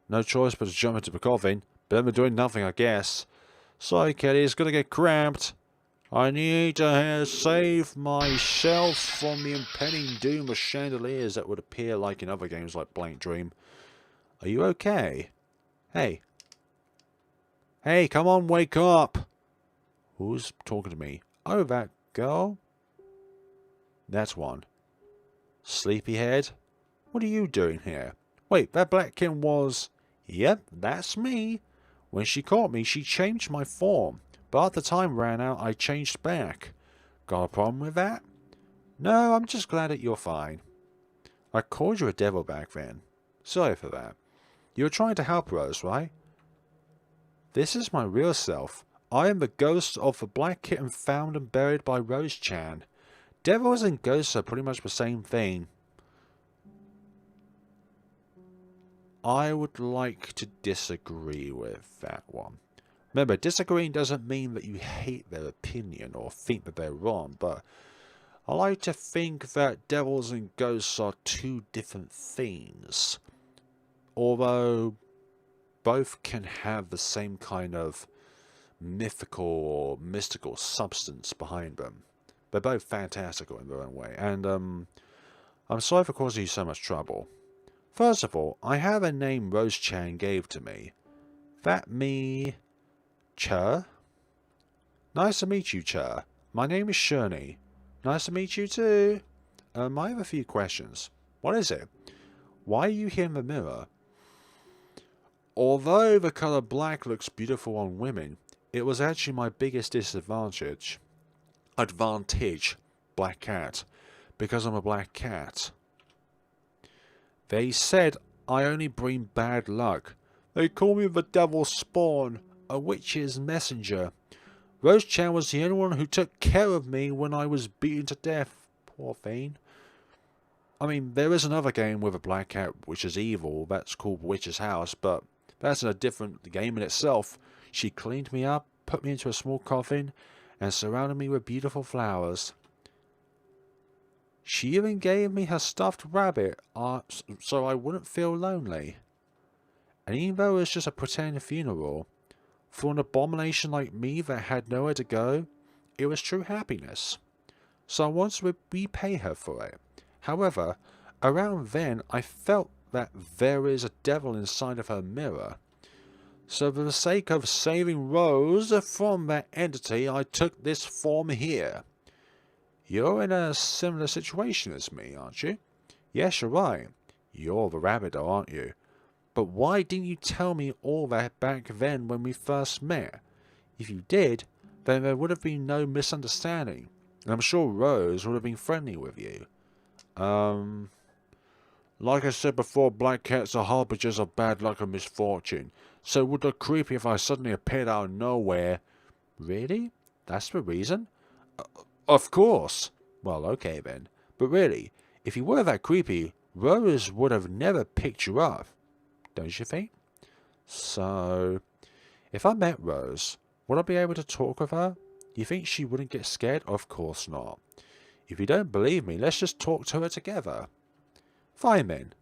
No choice but to jump into the coffin. Better than doing nothing, I guess. Sorry, Kelly, it's gonna get cramped. I need to save myself from the impending doom of chandeliers that would appear like in other games like Blank Dream. Are you okay? Hey. Hey, come on, wake up! Who's talking to me? Oh, that girl? That's one. Sleepyhead? What are you doing here? Wait, that black kitten was... Yep, that's me. When she caught me, she changed my form. But after time ran out, I changed back. Got a problem with that? No, I'm just glad that you're fine. I called you a devil back then. Sorry for that. You were trying to help Rose, right? This is my real self. I am the ghost of the black kitten found and buried by Rose-chan. Devils and ghosts are pretty much the same thing. I would like to disagree with that one. Remember, disagreeing doesn't mean that you hate their opinion or think that they're wrong, but I like to think that devils and ghosts are two different things. Although both can have the same kind of mythical or mystical substance behind them. They're both fantastical in their own way, and I'm sorry for causing you so much trouble. First of all, I have a name Rose-chan gave to me. That me... Cher? Nice to meet you, Cher. My name is Shirley. Nice to meet you too. I have a few questions. What is it? Why are you here in the mirror? Although the color black looks beautiful on women, it was actually my biggest disadvantage. Black cat. Because I'm a black cat. They said I only bring bad luck. They call me the devil's spawn, a witch's messenger. Rose-chan was the only one who took care of me when I was beaten to death. Poor thing. I mean, there is another game with a black cat which is evil, that's called Witch's House, but that's a different game in itself. She cleaned me up, put me into a small coffin, and surrounded me with beautiful flowers. She even gave me her stuffed rabbit, so I wouldn't feel lonely. And even though it was just a pretend funeral, for an abomination like me that had nowhere to go, it was true happiness. So I wanted to repay her for it. However, around then I felt that there is a devil inside of her mirror. So for the sake of saving Rose from that entity, I took this form here. You're in a similar situation as me, aren't you? Yes, you're right. You're the rabbit, aren't you? But why didn't you tell me all that back then when we first met? If you did, then there would have been no misunderstanding, and I'm sure Rose would have been friendly with you. Like I said before, black cats are harbingers of bad luck and misfortune, so it would look creepy if I suddenly appeared out of nowhere. Really? That's the reason? Of course. Well, okay then. But really, if you were that creepy, Rose would have never picked you up. Don't you think? So, if I met Rose, would I be able to talk with her? You think she wouldn't get scared? Of course not. If you don't believe me, let's just talk to her together. Fine then.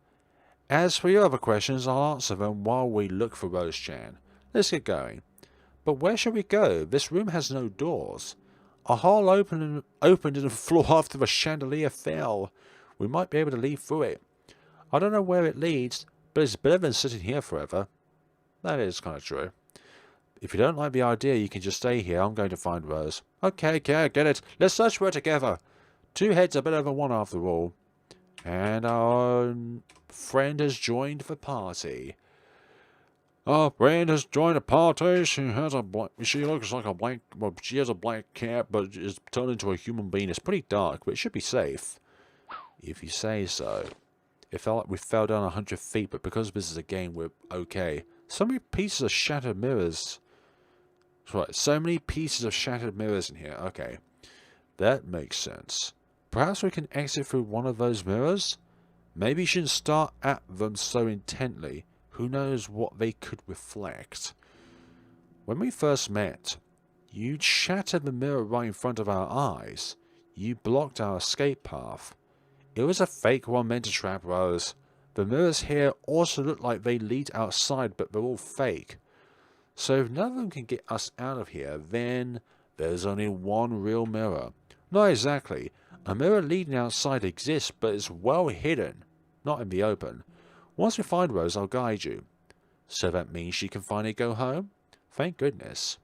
As for your other questions, I'll answer them while we look for Rose-chan. Let's get going. But where shall we go? This room has no doors. A hole opened in the floor after the chandelier fell. We might be able to leave through it. I don't know where it leads, but it's better than sitting here forever. That is kind of true. If you don't like the idea, you can just stay here. I'm going to find Rose. Okay, I get it. Let's search for her together. Two heads are better than one after all. And our friend has joined the party. Our friend has joined a party. She looks like a black... Well, she has a black cat, but is turned into a human being. It's pretty dark, but it should be safe. If you say so. It felt like we fell down 100 feet, but because this is a game, we're okay. So many pieces of shattered mirrors. That's right, so many pieces of shattered mirrors in here. Okay. That makes sense. Perhaps we can exit through one of those mirrors? Maybe you shouldn't stare at them so intently. Who knows what they could reflect? When we first met, you'd shattered the mirror right in front of our eyes. You blocked our escape path. It was a fake one meant to trap Rose. The mirrors here also look like they lead outside, but they're all fake. So if none of them can get us out of here, then there's only one real mirror. Not exactly. A mirror leading outside exists, but it's well hidden, not in the open. Once we find Rose, I'll guide you. So that means she can finally go home? Thank goodness.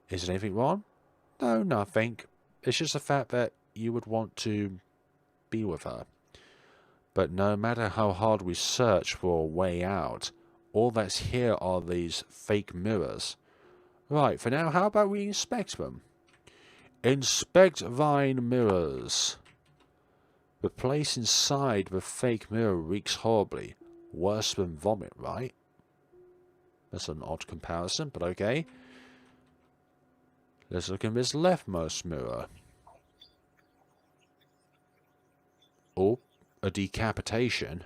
Is there anything wrong? No, nothing. It's just the fact that you would want to be with her. But no matter how hard we search for a way out, all that's here are these fake mirrors. Right, for now, how about we inspect them? Inspect thine mirrors. The place inside the fake mirror reeks horribly. Worse than vomit, right? That's an odd comparison, but okay. Let's look in this leftmost mirror. Oh, a decapitation.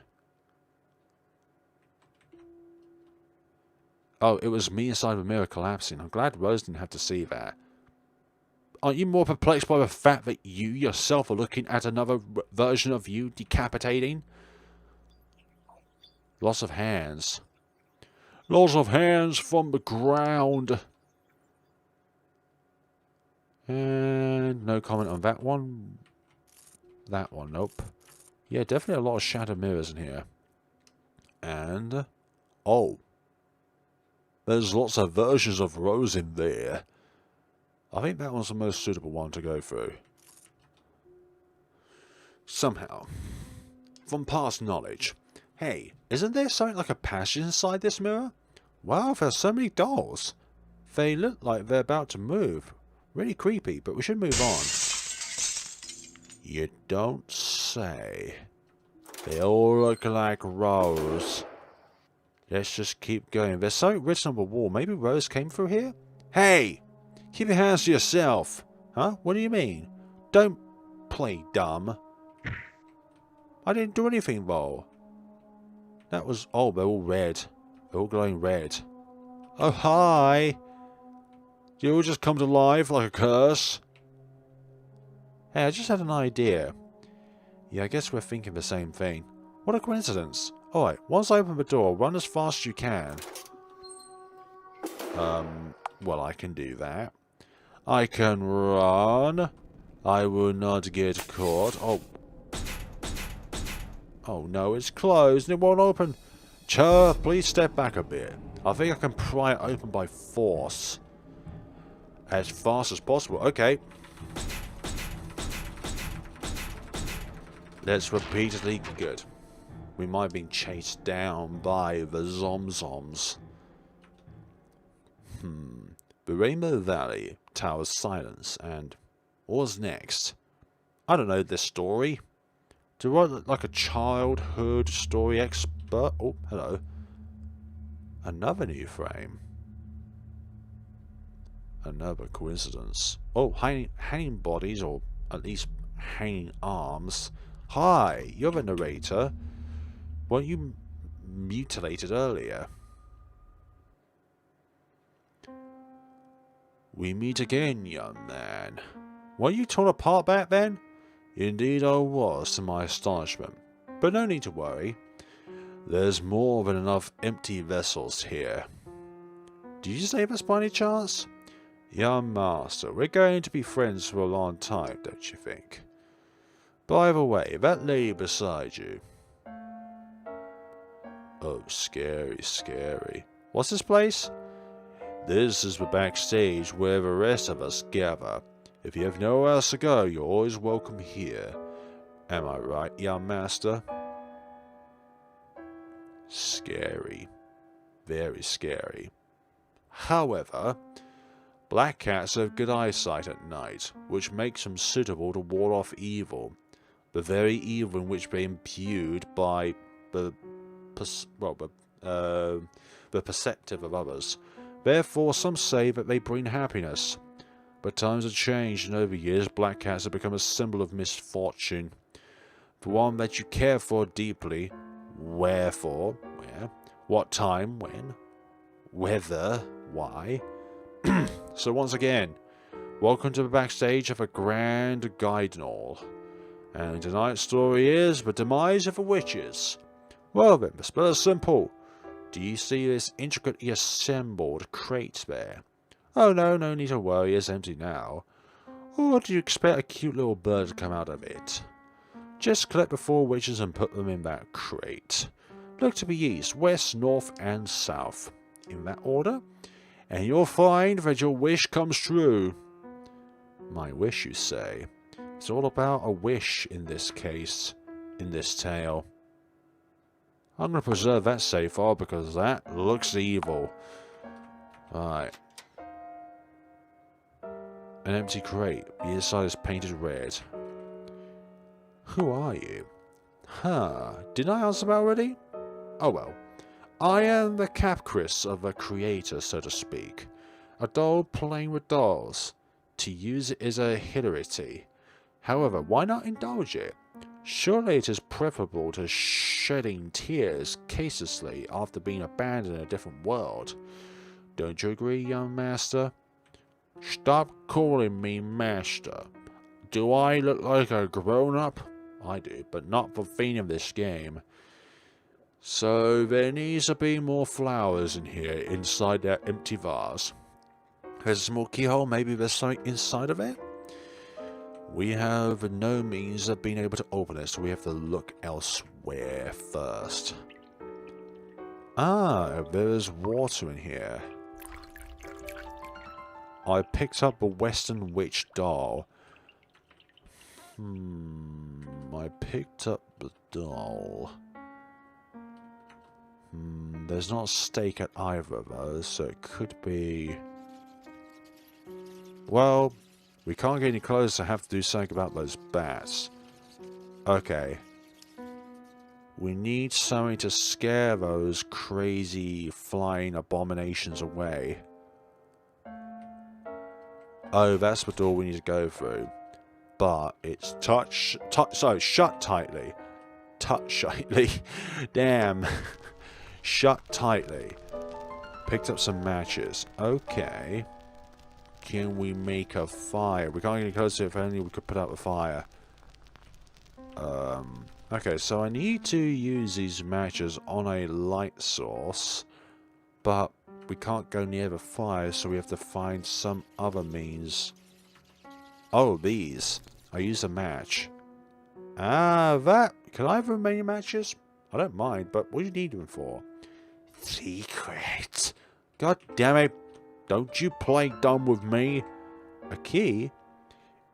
Oh, it was me inside the mirror collapsing. I'm glad Rose didn't have to see that. Aren't you more perplexed by the fact that you yourself are looking at another version of you decapitating? Loss of hands. Loss of hands from the ground. And no comment on that one. That one, nope. Yeah, definitely a lot of shattered mirrors in here. And... oh. There's lots of versions of Rose in there. I think that one's the most suitable one to go through. Somehow. From past knowledge. Hey, isn't there something like a passage inside this mirror? Wow, there's so many dolls. They look like they're about to move. Really creepy, but we should move on. You don't say. They all look like Rose. Let's just keep going. There's something written on the wall. Maybe Rose came through here? Hey! Keep your hands to yourself. Huh? What do you mean? Don't play dumb. I didn't do anything, though. That was... oh, they're all red. They're all glowing red. Oh, hi! Do you all just come to life like a curse? Hey, I just had an idea. Yeah, I guess we're thinking the same thing. What a coincidence. Alright, once I open the door, run as fast as you can. Well, I can do that. I can run. I will not get caught. Oh. Oh no, it's closed and it won't open. Chur, please step back a bit. I think I can pry it open by force. As fast as possible. Okay. That's repeatedly good. We might have been chased down by the Zomzoms. The Rainbow Valley, Tower of Silence, and what's next? I don't know this story. Do I look like a childhood story expert? Oh, hello. Another new frame. Another coincidence. Oh, hanging bodies, or at least hanging arms. Hi, you're the narrator. Weren't you mutilated earlier? We meet again, young man. Weren't you torn apart back then? Indeed I was, to my astonishment. But no need to worry. There's more than enough empty vessels here. Did you save us by any chance? Young master, we're going to be friends for a long time, don't you think? By the way, that lady beside you... oh, scary, scary. What's this place? This is the backstage where the rest of us gather. If you have nowhere else to go, you're always welcome here. Am I right, young master? Scary. Very scary. However, black cats have good eyesight at night, which makes them suitable to ward off evil. The very evil in which they're imbued by the perceptive of others. Therefore, some say that they bring happiness. But times have changed, and over years, black cats have become a symbol of misfortune. For one that you care for deeply. Wherefore? Where? What time? When? Whether? Why? So once again, welcome to the backstage of a grand guidonal. And tonight's story is The Demise of the Witches. Well then, the spell is simple. Do you see this intricately assembled crate there? Oh no, no need to worry, it's empty now. Or do you expect a cute little bird to come out of it? Just collect the 4 witches and put them in that crate. Look to the east, west, north and south. In that order. and you'll find that your wish comes true. My wish, you say? It's all about a wish in this case, in this tale. I'm going to preserve that save file because that looks evil. Alright. An empty crate. The inside is painted red. Who are you? Huh. Didn't I answer that already? Oh well. I am the Capris of a creator, so to speak. A doll playing with dolls. To use it is a hilarity. However, why not indulge it? Surely it is preferable to shedding tears ceaselessly after being abandoned in a different world. Don't you agree, young master? Stop calling me master. Do I look like a grown-up? I do, but not for theme of this game. So there needs to be more flowers in here, inside that empty vase. There's a small keyhole, maybe there's something inside of it? We have no means of being able to open it, so we have to look elsewhere first. Ah, there is water in here. I picked up a Western Witch doll. I picked up the doll. There's not a stake at either of those, so it could be... Well, we can't get any closer, so I have to do something about those bats. Okay. We need something to scare those crazy flying abominations away. Oh, that's the door we need to go through. But it's shut tightly. Touch tightly. Damn. Shut tightly. Picked up some matches. Okay. Can we make a fire? We can't get any closer. If only we could put out a fire. Okay, so I need to use these matches on a light source. But we can't go near the fire, so we have to find some other means. Oh, these. I use a match. Ah, that. Can I have remaining matches? I don't mind, but what do you need them for? Secret. God damn it. Don't you play dumb with me. A key?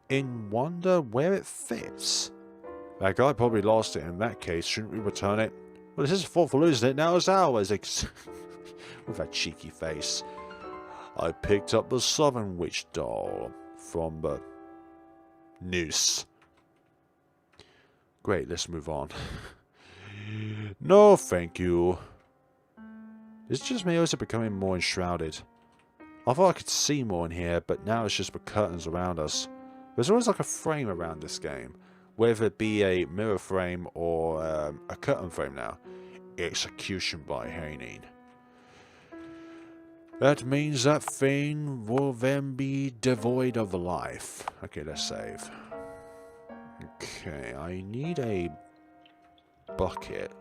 In wonder where it fits. That guy probably lost it. In that case, shouldn't we return it? Well, this is fault for losing it. Now it's ours. With that cheeky face. I picked up the Southern Witch doll from the noose. Great, let's move on. No, thank you. It's just me, or is it becoming more enshrouded? I thought I could see more in here, but now it's just the curtains around us. There's always like a frame around this game, whether it be a mirror frame or a curtain frame now. Execution by hanging. That means that thing will then be devoid of life. Okay, let's save. Okay, I need a bucket.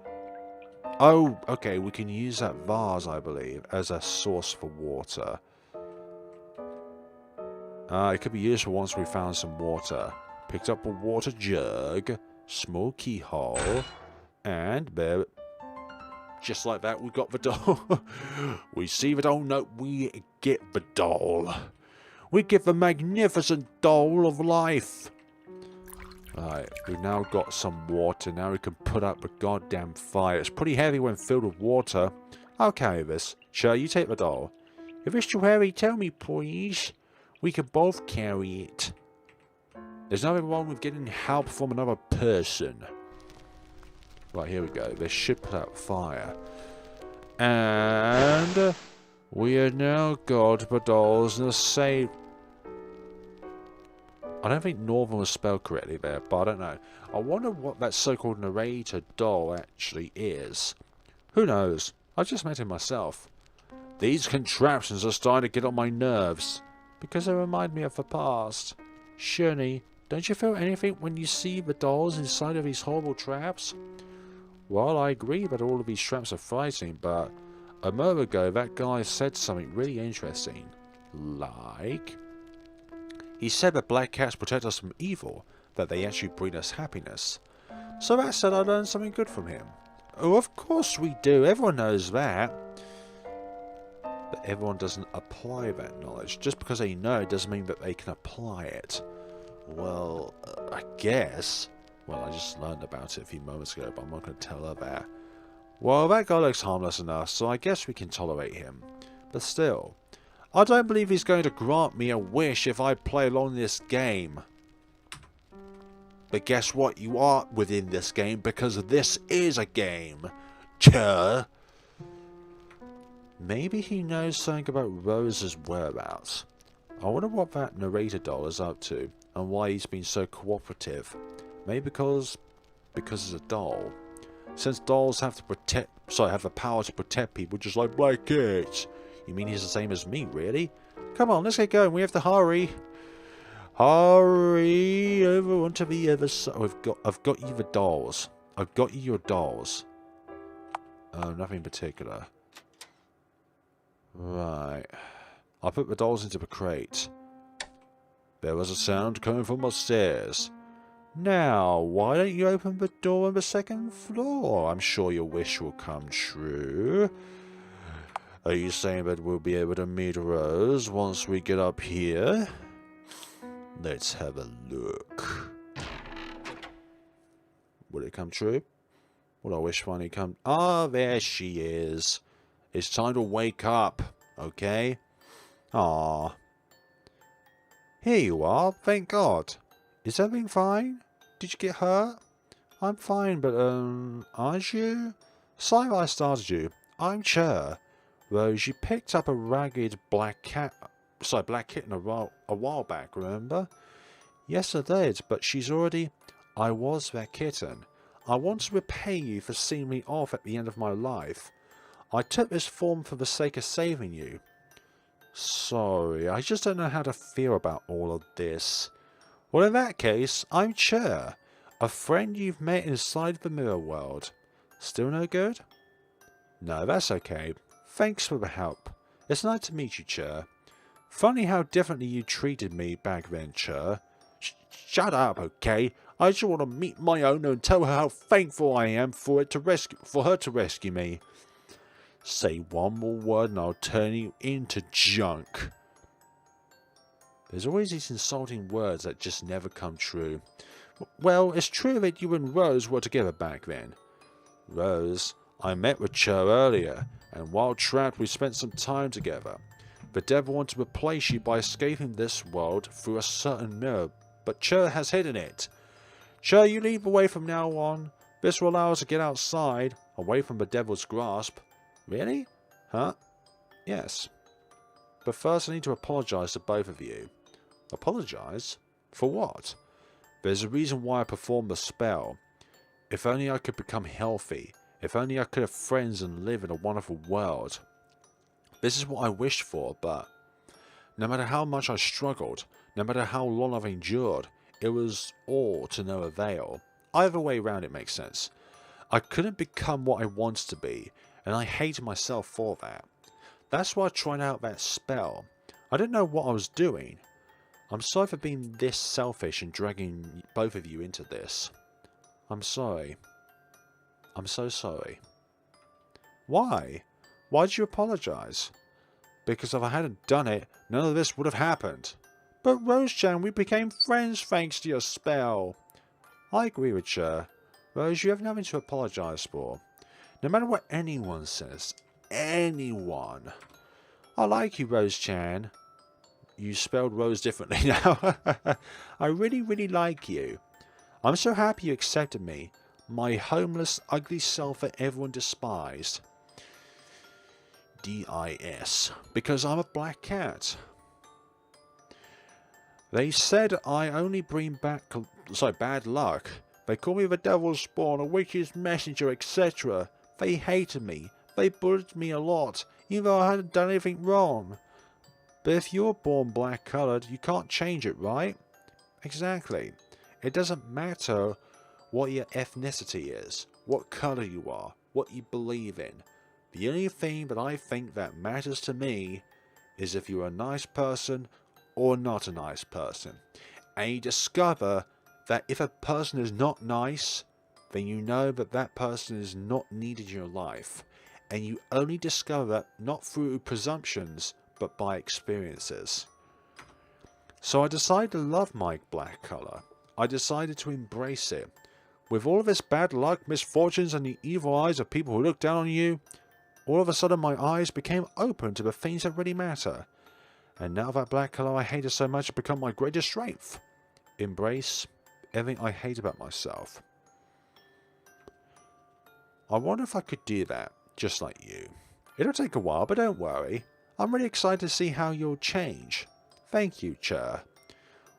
Oh, okay, we can use that vase, I believe, as a source for water. It could be useful once we found some water. Picked up a water jug, small keyhole, and there, just like that, we got the doll. We see the doll, no, we get the doll. We get the magnificent doll of life. Alright, we've now got some water. Now we can put up the goddamn fire. It's pretty heavy when filled with water. I'll carry this. Shall you take the doll? If it's too heavy, tell me, please. We can both carry it. There's nothing wrong with getting help from another person. Right, here we go. They should put out fire. And we have now got the dolls in the same... I don't think Northern was spelled correctly there, but I don't know. I wonder what that so-called narrator doll actually is. Who knows? I just met him myself. These contraptions are starting to get on my nerves. Because they remind me of the past. Shirley, don't you feel anything when you see the dolls inside of these horrible traps? Well, I agree that all of these traps are frightening, but a moment ago that guy said something really interesting. Like... He said that black cats protect us from evil, that they actually bring us happiness. So that said I learned something good from him. Oh, of course we do. Everyone knows that. But everyone doesn't apply that knowledge. Just because they know it doesn't mean that they can apply it. Well, I guess. Well, I just learned about it a few moments ago, but I'm not going to tell her that. Well, that guy looks harmless enough, so I guess we can tolerate him. But still, I don't believe he's going to grant me a wish if I play along this game. But guess what? You are within this game because this is a game. Cher. Maybe he knows something about Rose's whereabouts. I wonder what that narrator doll is up to and why he's been so cooperative. Maybe because it's a doll. Since dolls have have the power to protect people just like black cats. You mean he's the same as me, really? Come on, let's get going. We have to hurry. Hurry over onto the other side. I've got you the dolls. I've got you your dolls. Nothing in particular. Right. I put the dolls into the crate. There was a sound coming from upstairs. Now, why don't you open the door on the second floor? I'm sure your wish will come true. Are you saying that we'll be able to meet Rose once we get up here? Let's have a look. Will it come true? Will I wish finally come? Ah, there she is. It's time to wake up, okay? Ah. Here you are, thank God. Is everything fine? Did you get hurt? I'm fine, but, aren't you? Sorry I started you. I'm Cher. Rose, you picked up a ragged black kitten a while back, remember? Yes, I did, but she's already... I was that kitten. I want to repay you for seeing me off at the end of my life. I took this form for the sake of saving you. Sorry, I just don't know how to feel about all of this. Well, in that case, I'm Cher, a friend you've met inside the mirror world. Still no good? No, that's okay. Thanks for the help. It's nice to meet you, Cher. Funny how differently you treated me back then, Cher. Shut up, okay? I just want to meet my owner and tell her how thankful I am for her to rescue me. Say one more word and I'll turn you into junk. There's always these insulting words that just never come true. Well, it's true that you and Rose were together back then. Rose, I met with Cher earlier, and while trapped we spent some time together. The devil wanted to replace you by escaping this world through a certain mirror, but Cher has hidden it. Cher, you leave away from now on. This will allow us to get outside, away from the devil's grasp. Really? Huh? Yes. But first I need to apologize to both of you. Apologize? For what? There's a reason why I performed the spell. If only I could become healthy. If only I could have friends and live in a wonderful world. This is what I wished for, but no matter how much I struggled, no matter how long I've endured, it was all to no avail. Either way round it makes sense. I couldn't become what I wanted to be, and I hated myself for that. That's why I tried out that spell. I didn't know what I was doing. I'm sorry for being this selfish and dragging both of you into this. I'm sorry. I'm so sorry. Why? Why'd you apologize? Because if I hadn't done it, none of this would have happened. But Rose-chan, we became friends thanks to your spell. I agree with Cher. Rose, you have nothing to apologize for. No matter what anyone says. Anyone. I like you, Rose-chan. You spelled Rose differently now. I really like you. I'm so happy you accepted me. My homeless, ugly self that everyone despised. D-I-S. Because I'm a black cat. They said I only bring back bad luck. They call me the devil's spawn, a witch's messenger, etc. They hated me. They bullied me a lot, even though I hadn't done anything wrong. But if you're born black-coloured, you can't change it, right? Exactly. It doesn't matter what your ethnicity is, what colour you are, what you believe in. The only thing that I think that matters to me is if you're a nice person or not a nice person. And you discover that if a person is not nice, then you know that that person is not needed in your life. and you only discover it not through presumptions, but by experiences. So I decided to love my black colour. I decided to embrace it. With all of its bad luck, misfortunes, and the evil eyes of people who look down on you, all of a sudden my eyes became open to the things that really matter. And now that black colour I hated so much has become my greatest strength. Embrace everything I hate about myself. I wonder if I could do that, just like you. It'll take a while, but don't worry. I'm really excited to see how you'll change. Thank you, Chair.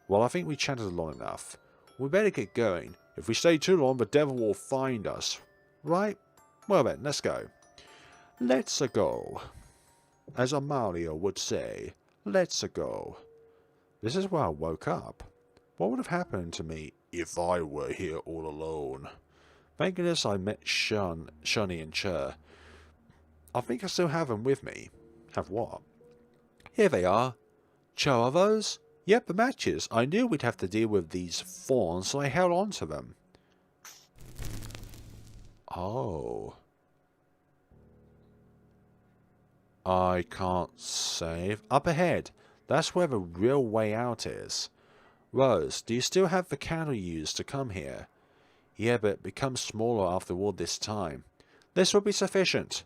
Well, I think we chatted long enough. We better get going. If we stay too long, the devil will find us. Right? Well then, let's go. Let's-a go. As Amalia would say, let's-a go. This is where I woke up. What would have happened to me if I were here all alone? Thank goodness I met Shani and Cher. I think I still have them with me. Have what? Here they are. Cher, are those? Yep, the matches. I knew we'd have to deal with these thorns, so I held on to them. Oh. I can't save. Up ahead. That's where the real way out is. Rose, do you still have the candle you used to come here? Yeah, but it becomes smaller after all this time. This will be sufficient.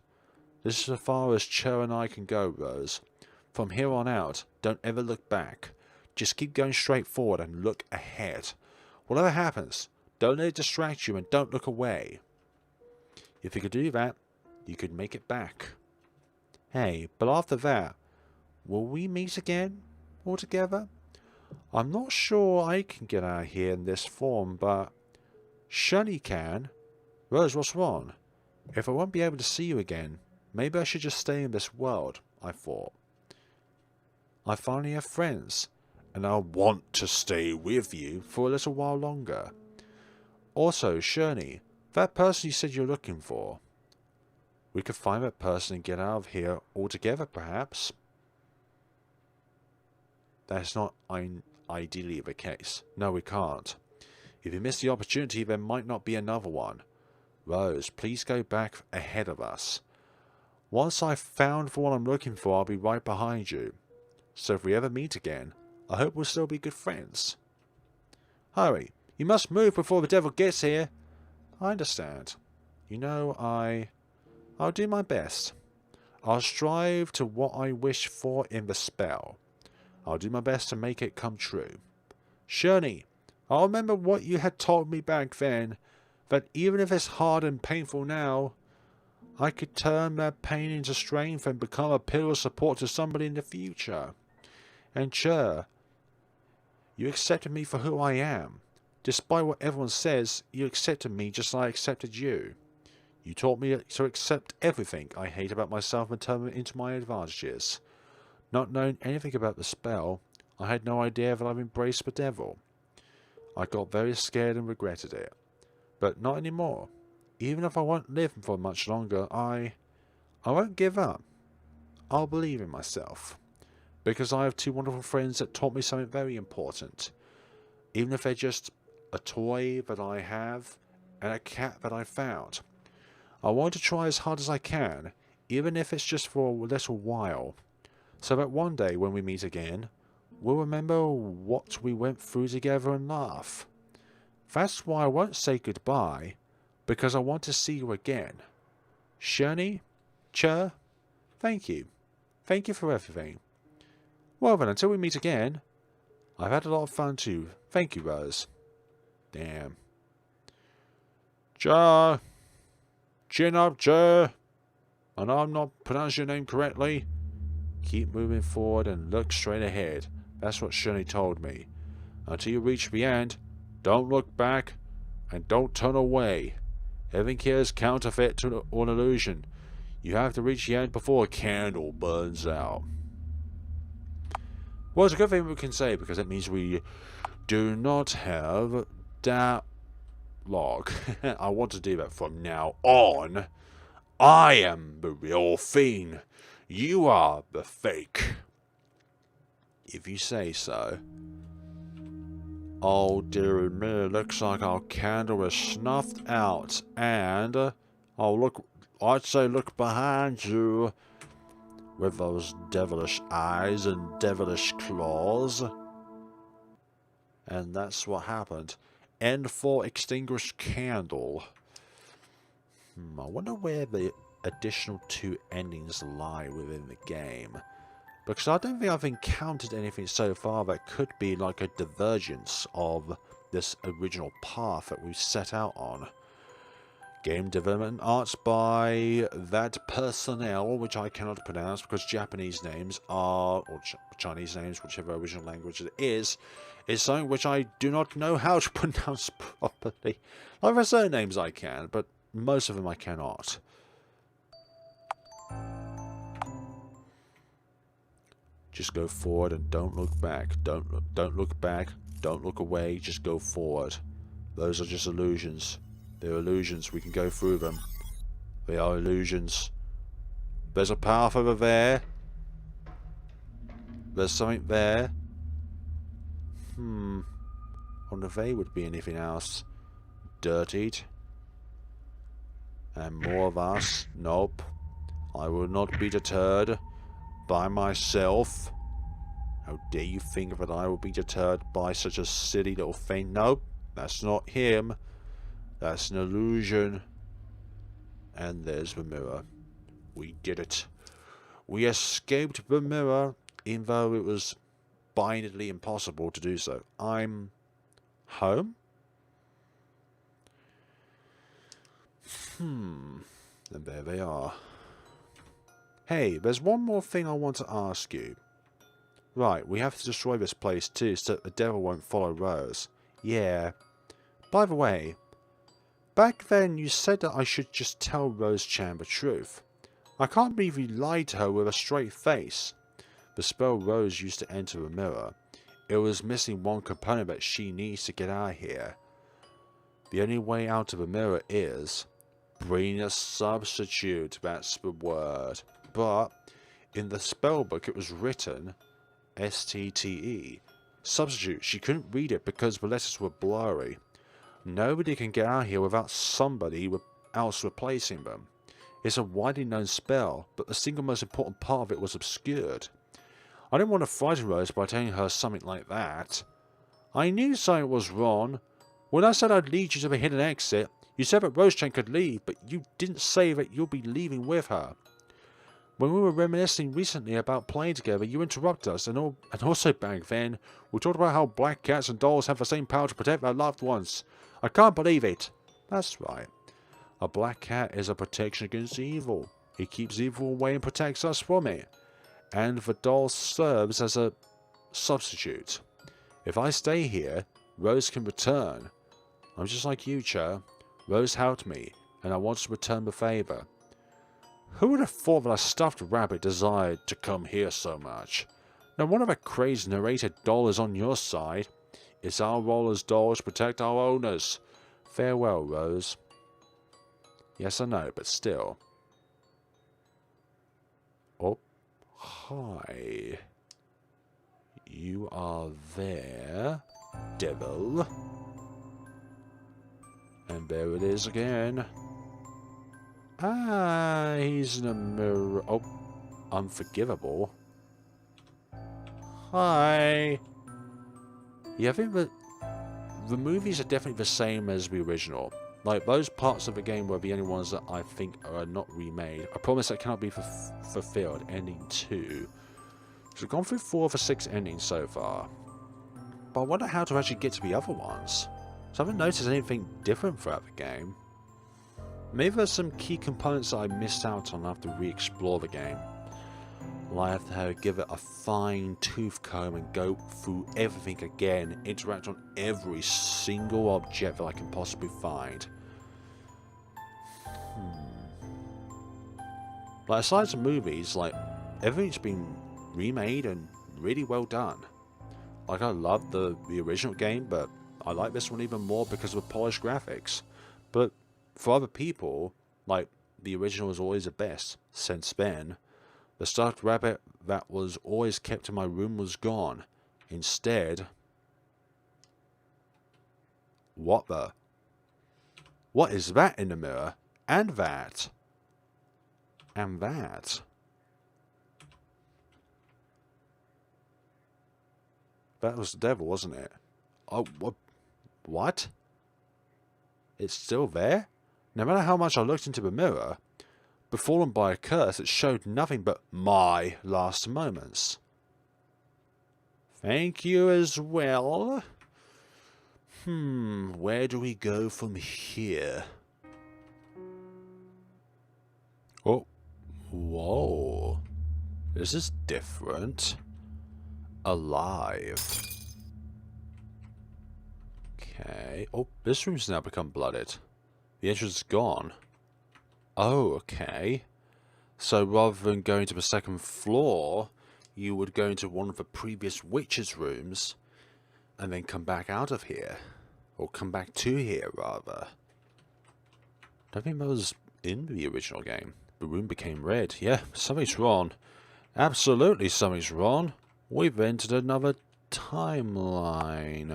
This is as far as Cher and I can go, Rose. From here on out, don't ever look back. Just keep going straight forward and look ahead. Whatever happens, don't let it distract you and don't look away. If you could do that, you could make it back. Hey, but after that, will we meet again? All together? I'm not sure I can get out of here in this form, but Shani can. Rose, what's wrong? If I won't be able to see you again, maybe I should just stay in this world, I thought. I finally have friends, and I want to stay with you for a little while longer. Also, Shani, that person you said you're looking for. We could find that person and get out of here altogether, perhaps. That's not ideally the case. No, we can't. If you miss the opportunity, there might not be another one. Rose, please go back ahead of us. Once I've found for what I'm looking for, I'll be right behind you. So if we ever meet again, I hope we'll still be good friends. Hurry, you must move before the devil gets here. I understand. You know, I'll do my best. I'll strive to what I wish for in the spell. I'll do my best to make it come true. Shani, I'll remember what you had told me back then, that even if it's hard and painful now, I could turn that pain into strength and become a pillar of support to somebody in the future. And Cher, you accepted me for who I am. Despite what everyone says, you accepted me just like I accepted you. You taught me to accept everything I hate about myself and turn it into my advantages. Not knowing anything about the spell, I had no idea that I've embraced the devil. I got very scared and regretted it. But not anymore. Even if I won't live for much longer, I won't give up. I'll believe in myself. Because I have two wonderful friends that taught me something very important. Even if they're just a toy that I have and a cat that I found. I want to try as hard as I can, even if it's just for a little while. So that one day when we meet again, we'll remember what we went through together and laugh. That's why I won't say goodbye, because I want to see you again. Shani, Cher, thank you. Thank you for everything. Well then, until we meet again, I've had a lot of fun too. Thank you, Rose. Damn. Cher. Chin up, Cher. I know I'm not pronouncing your name correctly. Keep moving forward and look straight ahead. That's what Shani told me. Until you reach the end, don't look back and don't turn away. Everything here is counterfeit to an illusion. You have to reach the end before a candle burns out. Well, it's a good thing we can say because it means we do not have that log. I want to do that from now on. I am the real thing. You are the fake. If you say so. Oh dearie me, looks like our candle is snuffed out and... oh, I'd say look behind you with those devilish eyes and devilish claws. And that's what happened. End for extinguished candle. I wonder where the additional 2 endings lie within the game. Because I don't think I've encountered anything so far that could be like a divergence of this original path that we've set out on. Game development arts by that personnel, which I cannot pronounce because Japanese names are, or Chinese names, whichever original language it is something which I do not know how to pronounce properly. Like for certain names I can, but most of them I cannot. Just go forward and don't look back. Don't look back. Don't look away. Just go forward. Those are just illusions. They're illusions. We can go through them. They are illusions. There's a path over there. There's something there. I wonder if they would be anything else. Dirtied. And more of us. Nope. I will not be deterred by myself. How dare you think that I will be deterred by such a silly little thing? Nope. That's not him. That's an illusion. And there's the mirror. We did it. We escaped the mirror, even though it was bindingly impossible to do so. I'm home? And there they are. Hey, there's one more thing I want to ask you. Right, we have to destroy this place too, so that the devil won't follow Rose. Yeah. By the way, back then you said that I should just tell Rose-chan the truth. I can't believe you lied to her with a straight face. The spell Rose used to enter the mirror. It was missing one component that she needs to get out of here. The only way out of the mirror is bring a substitute, that's the word. But in the spellbook it was written STTE. Substitute. She couldn't read it because the letters were blurry. Nobody can get out here without somebody else replacing them. It's a widely known spell, but the single most important part of it was obscured. I didn't want to frighten Rose by telling her something like that. I knew something was wrong. When I said I'd lead you to the hidden exit, you said that Rose-chan could leave, but you didn't say that you'll be leaving with her. When we were reminiscing recently about playing together, you interrupted us, and also back then, we talked about how black cats and dolls have the same power to protect their loved ones. I can't believe it. That's right. A black cat is a protection against evil. It keeps evil away and protects us from it. And the doll serves as a substitute. If I stay here, Rose can return. I'm just like you, Cho. Rose helped me, and I want to return the favour. Who would have thought that a stuffed rabbit desired to come here so much? No wonder that crazed narrated doll is on your side. It's our role as dolls to protect our owners. Farewell, Rose. Yes, I know, but still. Oh, hi. You are there, devil. And there it is again. Ah, he's in a mirror. Oh, unforgivable. Hi. Yeah, I think that the movies are definitely the same as the original. Like, those parts of the game were the only ones that I think are not remade. I promise that cannot be fulfilled. Ending 2. So we've gone through 4 of the 6 endings so far. But I wonder how to actually get to the other ones. So I haven't noticed anything different throughout the game. Maybe there's some key components that I missed out on after re-explore the game. Well, I have to give it a fine tooth comb and go through everything again, interact on every single object that I can possibly find. Like, aside from movies, like, everything's been remade and really well done. Like, I love the original game, but I like this one even more because of the polished graphics. But for other people, like, the original was always the best. Since then, the stuffed rabbit that was always kept in my room was gone. Instead... What the? What is that in the mirror? And that? And that. That was the devil, wasn't it? Oh, what? It's still there? No matter how much I looked into the mirror, befallen by a curse, it showed nothing but my last moments. Thank you as well. Where do we go from here? Oh, whoa. This is different. Alive. Okay. Oh, this room's now become blooded. The entrance is gone. Oh, okay. So rather than going to the second floor, you would go into one of the previous witches' rooms and then come back out of here. Or come back to here, rather. Don't think that was in the original game. The room became red. Yeah, something's wrong. Absolutely something's wrong. We've entered another timeline.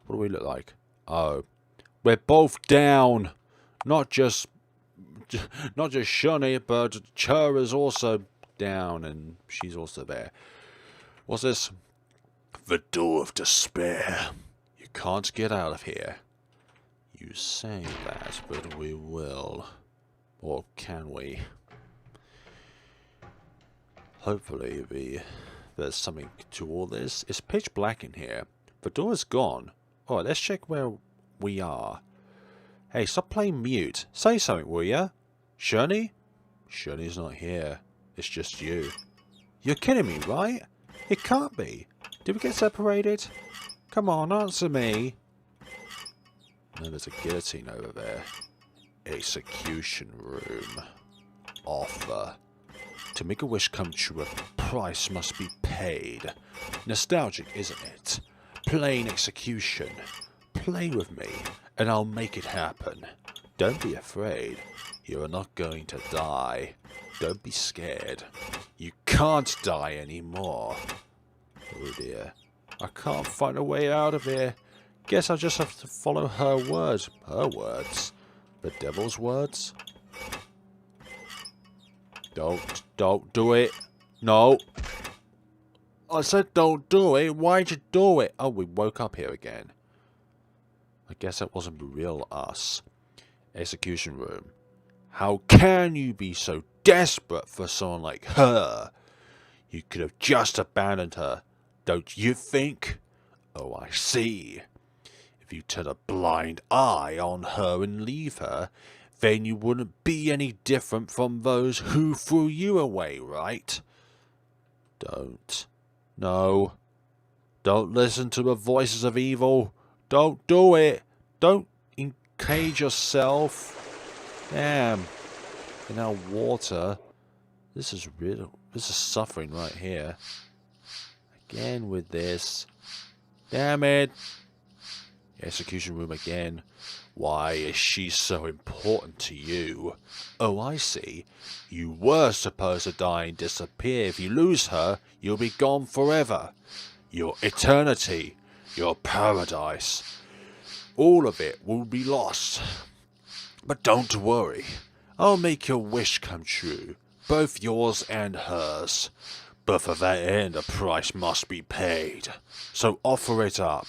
What do we look like? Oh. We're both down. Not just Shunny, but Chura's also down, and she's also there. What's this? The door of despair. You can't get out of here. You say that, but we will. Or can we? Hopefully there's something to all this. It's pitch black in here. The door is gone. Alright, let's check where we are. Hey, stop playing mute. Say something, will ya? Shunny? Shunny's not here. It's just you. You're kidding me, right? It can't be. Did we get separated? Come on, answer me. No, there's a guillotine over there. Execution room. Offer. To make a wish come true, a price must be paid. Nostalgic, isn't it? Plain execution. Play with me, and I'll make it happen. Don't be afraid. You are not going to die. Don't be scared. You can't die anymore. Oh dear. I can't find a way out of here. Guess I'll just have to follow her words. Her words? The devil's words? Don't do it. No. I said don't do it. Why'd you do it? Oh, we woke up here again. I guess that wasn't the real us. Execution room. How can you be so desperate for someone like her? You could have just abandoned her, don't you think? Oh, I see. If you turn a blind eye on her and leave her, then you wouldn't be any different from those who threw you away, right? Don't. No. Don't listen to the voices of evil. Don't do it. Don't encage yourself. Damn. And now water. This is real. This is suffering right here. Again with this. Damn it. Execution room again. Why is she so important to you? Oh, I see. You were supposed to die and disappear. If you lose her, you'll be gone forever. Your eternity. Your paradise. All of it will be lost. But don't worry. I'll make your wish come true. Both yours and hers. But for that end, a price must be paid. So offer it up.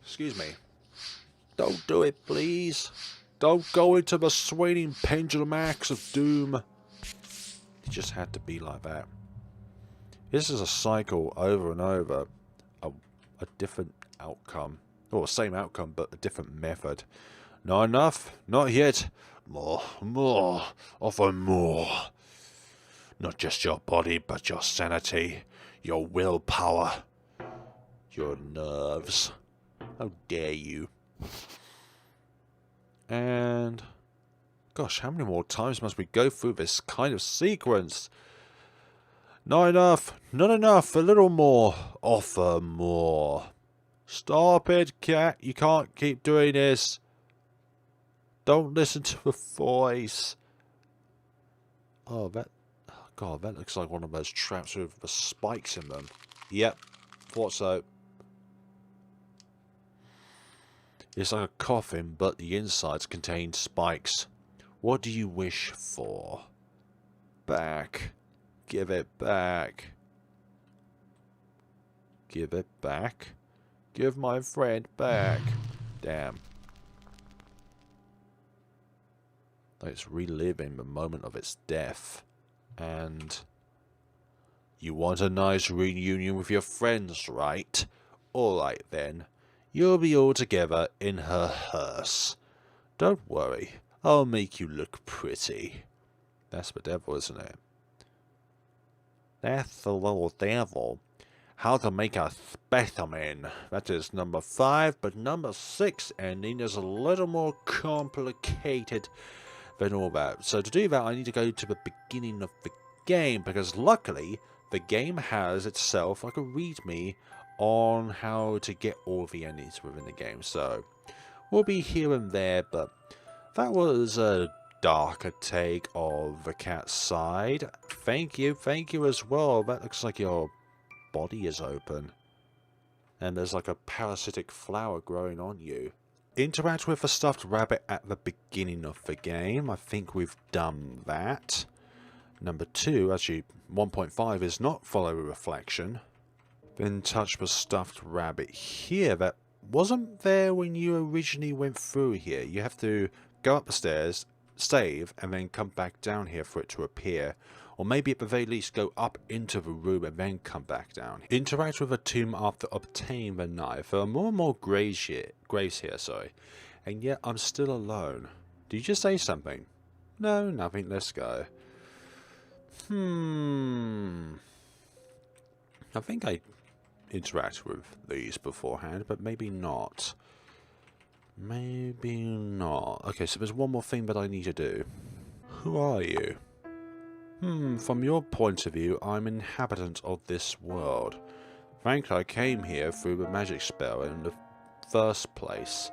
Excuse me. Don't do it, please. Don't go into the swinging pendulum axe of doom. It just had to be like that. This is a cycle over and over. A different outcome. Or the same outcome, but a different method. Not enough? Not yet. More. Offer more. Not just your body, but your sanity. Your willpower. Your nerves. How dare you? And... gosh, how many more times must we go through this kind of sequence? Not enough. Not enough. A little more. Offer more. Stop it, cat. You can't keep doing this. Don't listen to the voice. Oh, that... God, that looks like one of those traps with the spikes in them. Yep. Thought so. It's like a coffin, but the insides contain spikes. What do you wish for? Back. Give it back. Give it back. Give my friend back. Damn. It's reliving the moment of its death. And you want a nice reunion with your friends, right? Alright then. You'll be all together in her hearse. Don't worry. I'll make you look pretty. That's the devil, isn't it? That's the little devil. How to make a specimen. That is number 5, but number 6 ending is a little more complicated than all that. So to do that, I need to go to the beginning of the game, because luckily, the game has itself like a readme on how to get all the endings within the game. So we'll be here and there, but that was a darker take of the cat's side. Thank you as well. That looks like your body is open. And there's like a parasitic flower growing on you. Interact with a stuffed rabbit at the beginning of the game. I think we've done that. Number 2, actually 1.5 is not follow a reflection. Then touch the stuffed rabbit here. That wasn't there when you originally went through here. You have to go up the stairs, save, and then come back down here for it to appear. Or maybe at the very least go up into the room and then come back down. Interact with a tomb after obtaining the knife. There are more and more graves here, sorry. And yet I'm still alone. Did you just say something? No, nothing. Let's go. I think I interact with these beforehand, but maybe not. Maybe not. Okay, so there's one more thing that I need to do. Who are you? From your point of view, I'm an inhabitant of this world. Frankly, I came here through the magic spell in the first place.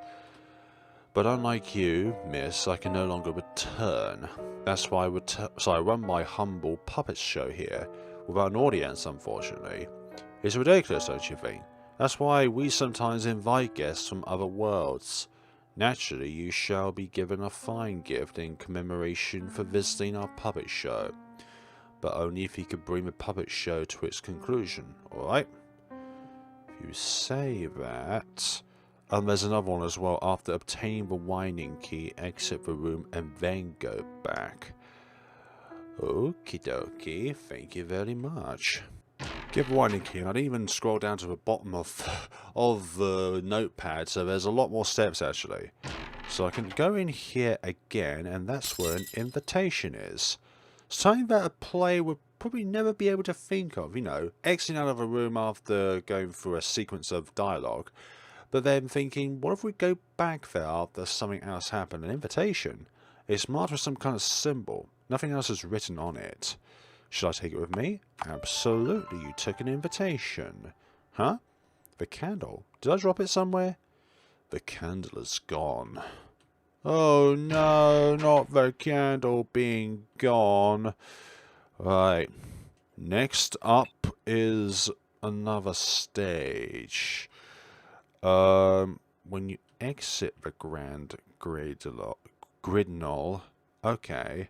But unlike you, miss, I can no longer return. That's why I run my humble puppet show here, without an audience, unfortunately. It's ridiculous, don't you think? That's why we sometimes invite guests from other worlds. Naturally, you shall be given a fine gift in commemoration for visiting our puppet show. But only if you could bring the puppet show to its conclusion, alright? If you say that... And there's another one as well. After obtaining the winding key, exit the room and then go back. Okie dokie, thank you very much. Give the winding key. I didn't even scroll down to the bottom of the notepad, so there's a lot more steps actually. So I can go in here again, and that's where an invitation is. Something that a player would probably never be able to think of, you know, exiting out of a room after going through a sequence of dialogue. But then thinking, what if we go back there after something else happened? An invitation. It's marked with some kind of symbol. Nothing else is written on it. Should I take it with me? Absolutely, you took an invitation. Huh? The candle. Did I drop it somewhere? The candle is gone. Oh no, not the candle being gone. Right. Next up is another stage. When you exit the Grand Gridnall, okay,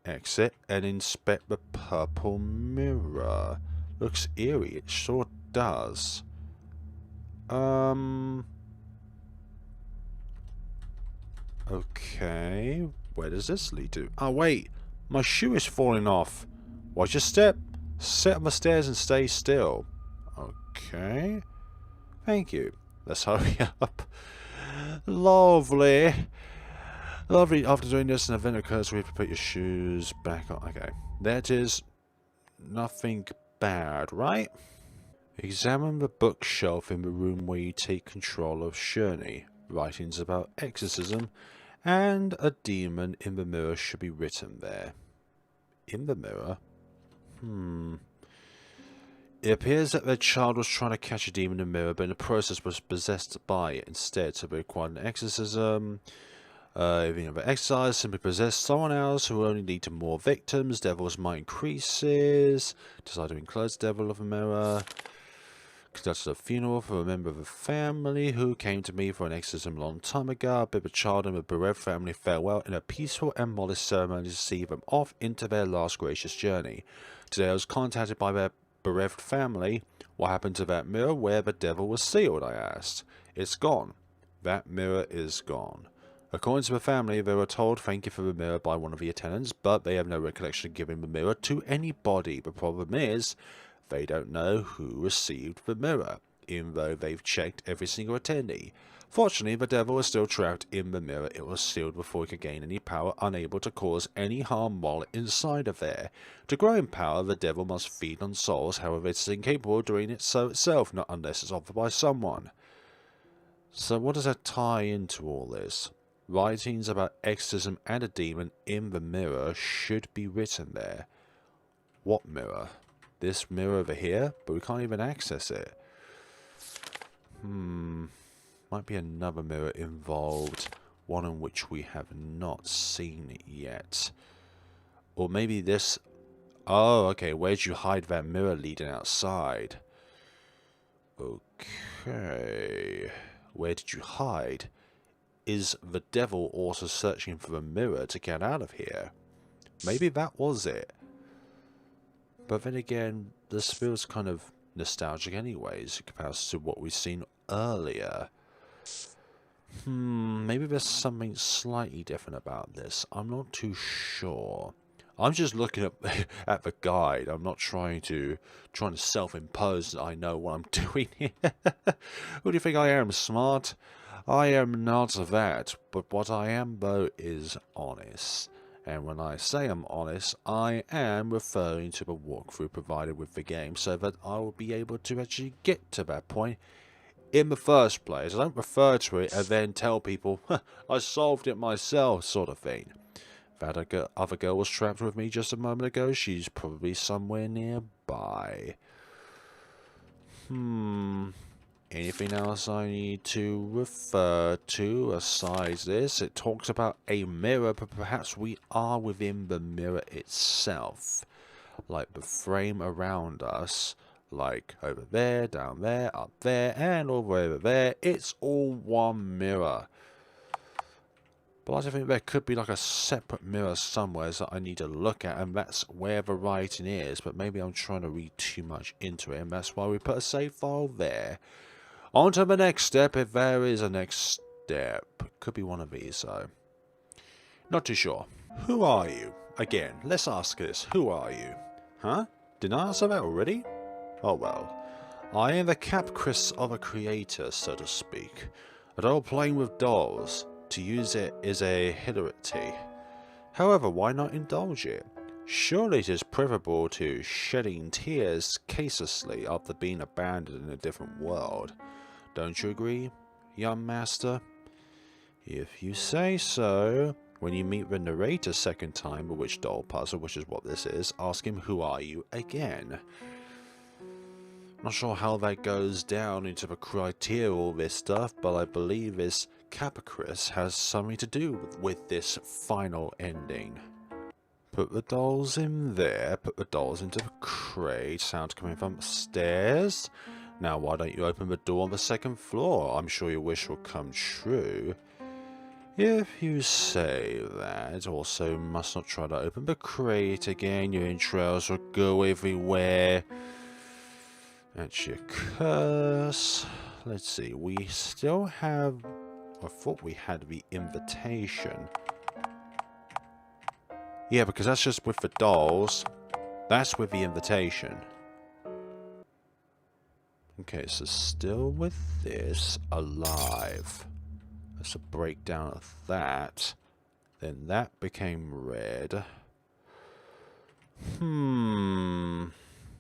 exit and inspect the purple mirror. Looks eerie, it sure does. Okay, where does this lead to? Oh wait, my shoe is falling off. Watch your step. Sit on the stairs and stay still. Okay. Thank you. Let's hurry up. Lovely. Lovely. After doing this, an event occurs where you have to put your shoes back on. Okay. That is nothing bad, right? Examine the bookshelf in the room where you take control of Shurney. Writings about exorcism and a demon in the mirror should be written there. In the mirror? It appears that their child was trying to catch a demon in the mirror, but in the process was possessed by it instead, so they required an exorcism. If you never exercise, simply possess someone else who will only lead to more victims. Devil's might increases. Decide to enclose the devil of a mirror. conducted a funeral for a member of the family who came to me for an exorcism a long time ago. I bid the child and the bereft family farewell in a peaceful and modest ceremony to see them off into their last gracious journey. Today I was contacted by their bereft family. What happened to that mirror where the devil was sealed, I asked. It's gone. That mirror is gone. According to the family, they were told thank you for the mirror by one of the attendants, but they have no recollection of giving the mirror to anybody. The problem is, they don't know who received the mirror, even though they've checked every single attendee. Fortunately, the devil is still trapped in the mirror. It was sealed before it could gain any power, unable to cause any harm while inside of there. To grow in power, the devil must feed on souls, however it is incapable of doing it so itself, not unless it's offered by someone. So what does that tie into all this? Writings about exorcism and a demon in the mirror should be written there. What mirror? This mirror over here? But we can't even access it. Might be another mirror involved. One in which we have not seen yet. Or maybe this... Oh, okay. Where'd you hide that mirror leading outside? Okay. Where did you hide? Is the devil also searching for a mirror to get out of here? Maybe that was it. But then again, this feels kind of nostalgic anyways, compared to what we've seen earlier. Maybe there's something slightly different about this. I'm not too sure. I'm just looking at the guide. I'm not trying to self-impose that I know what I'm doing here. Who do you think I am, smart? I am not that, but what I am, though, is honest. And when I say I'm honest, I am referring to the walkthrough provided with the game, so that I will be able to actually get to that point in the first place. I don't refer to it and then tell people, I solved it myself, sort of thing. That other girl was trapped with me just a moment ago. She's probably somewhere nearby. Anything else I need to refer to aside this? It talks about a mirror, but perhaps we are within the mirror itself. Like the frame around us. Like over there, down there, up there, and over there. It's all one mirror. But I just think there could be like a separate mirror somewhere that I need to look at, and that's where the writing is. But maybe I'm trying to read too much into it, and that's why we put a save file there. On to the next step, if there is a next step. Could be one of these, though. Not too sure. Who are you? Again, let's ask this. Who are you? Huh? Didn't I answer that already? Oh well. I am the caprice of a creator, so to speak. A doll playing with dolls. To use it is a hilarity. However, why not indulge it? Surely it is preferable to shedding tears caselessly after being abandoned in a different world. Don't you agree, young master? If you say so. When you meet the narrator second time, the witch doll puzzle, which is what this is, ask him, who are you, again. Not sure how that goes down into the criteria, all this stuff, but I believe this caprice has something to do with this final ending. Put the dolls in there, put the dolls into the crate, sound coming from upstairs. Now why don't you open the door on the second floor? I'm sure your wish will come true. If you say that, also must not try to open the crate again, your entrails will go everywhere. That's your curse. Let's see, we still have... I thought we had the invitation. Yeah, because that's just with the dolls. That's with the invitation. Okay, so still with this, alive. That's a breakdown of that. Then that became red.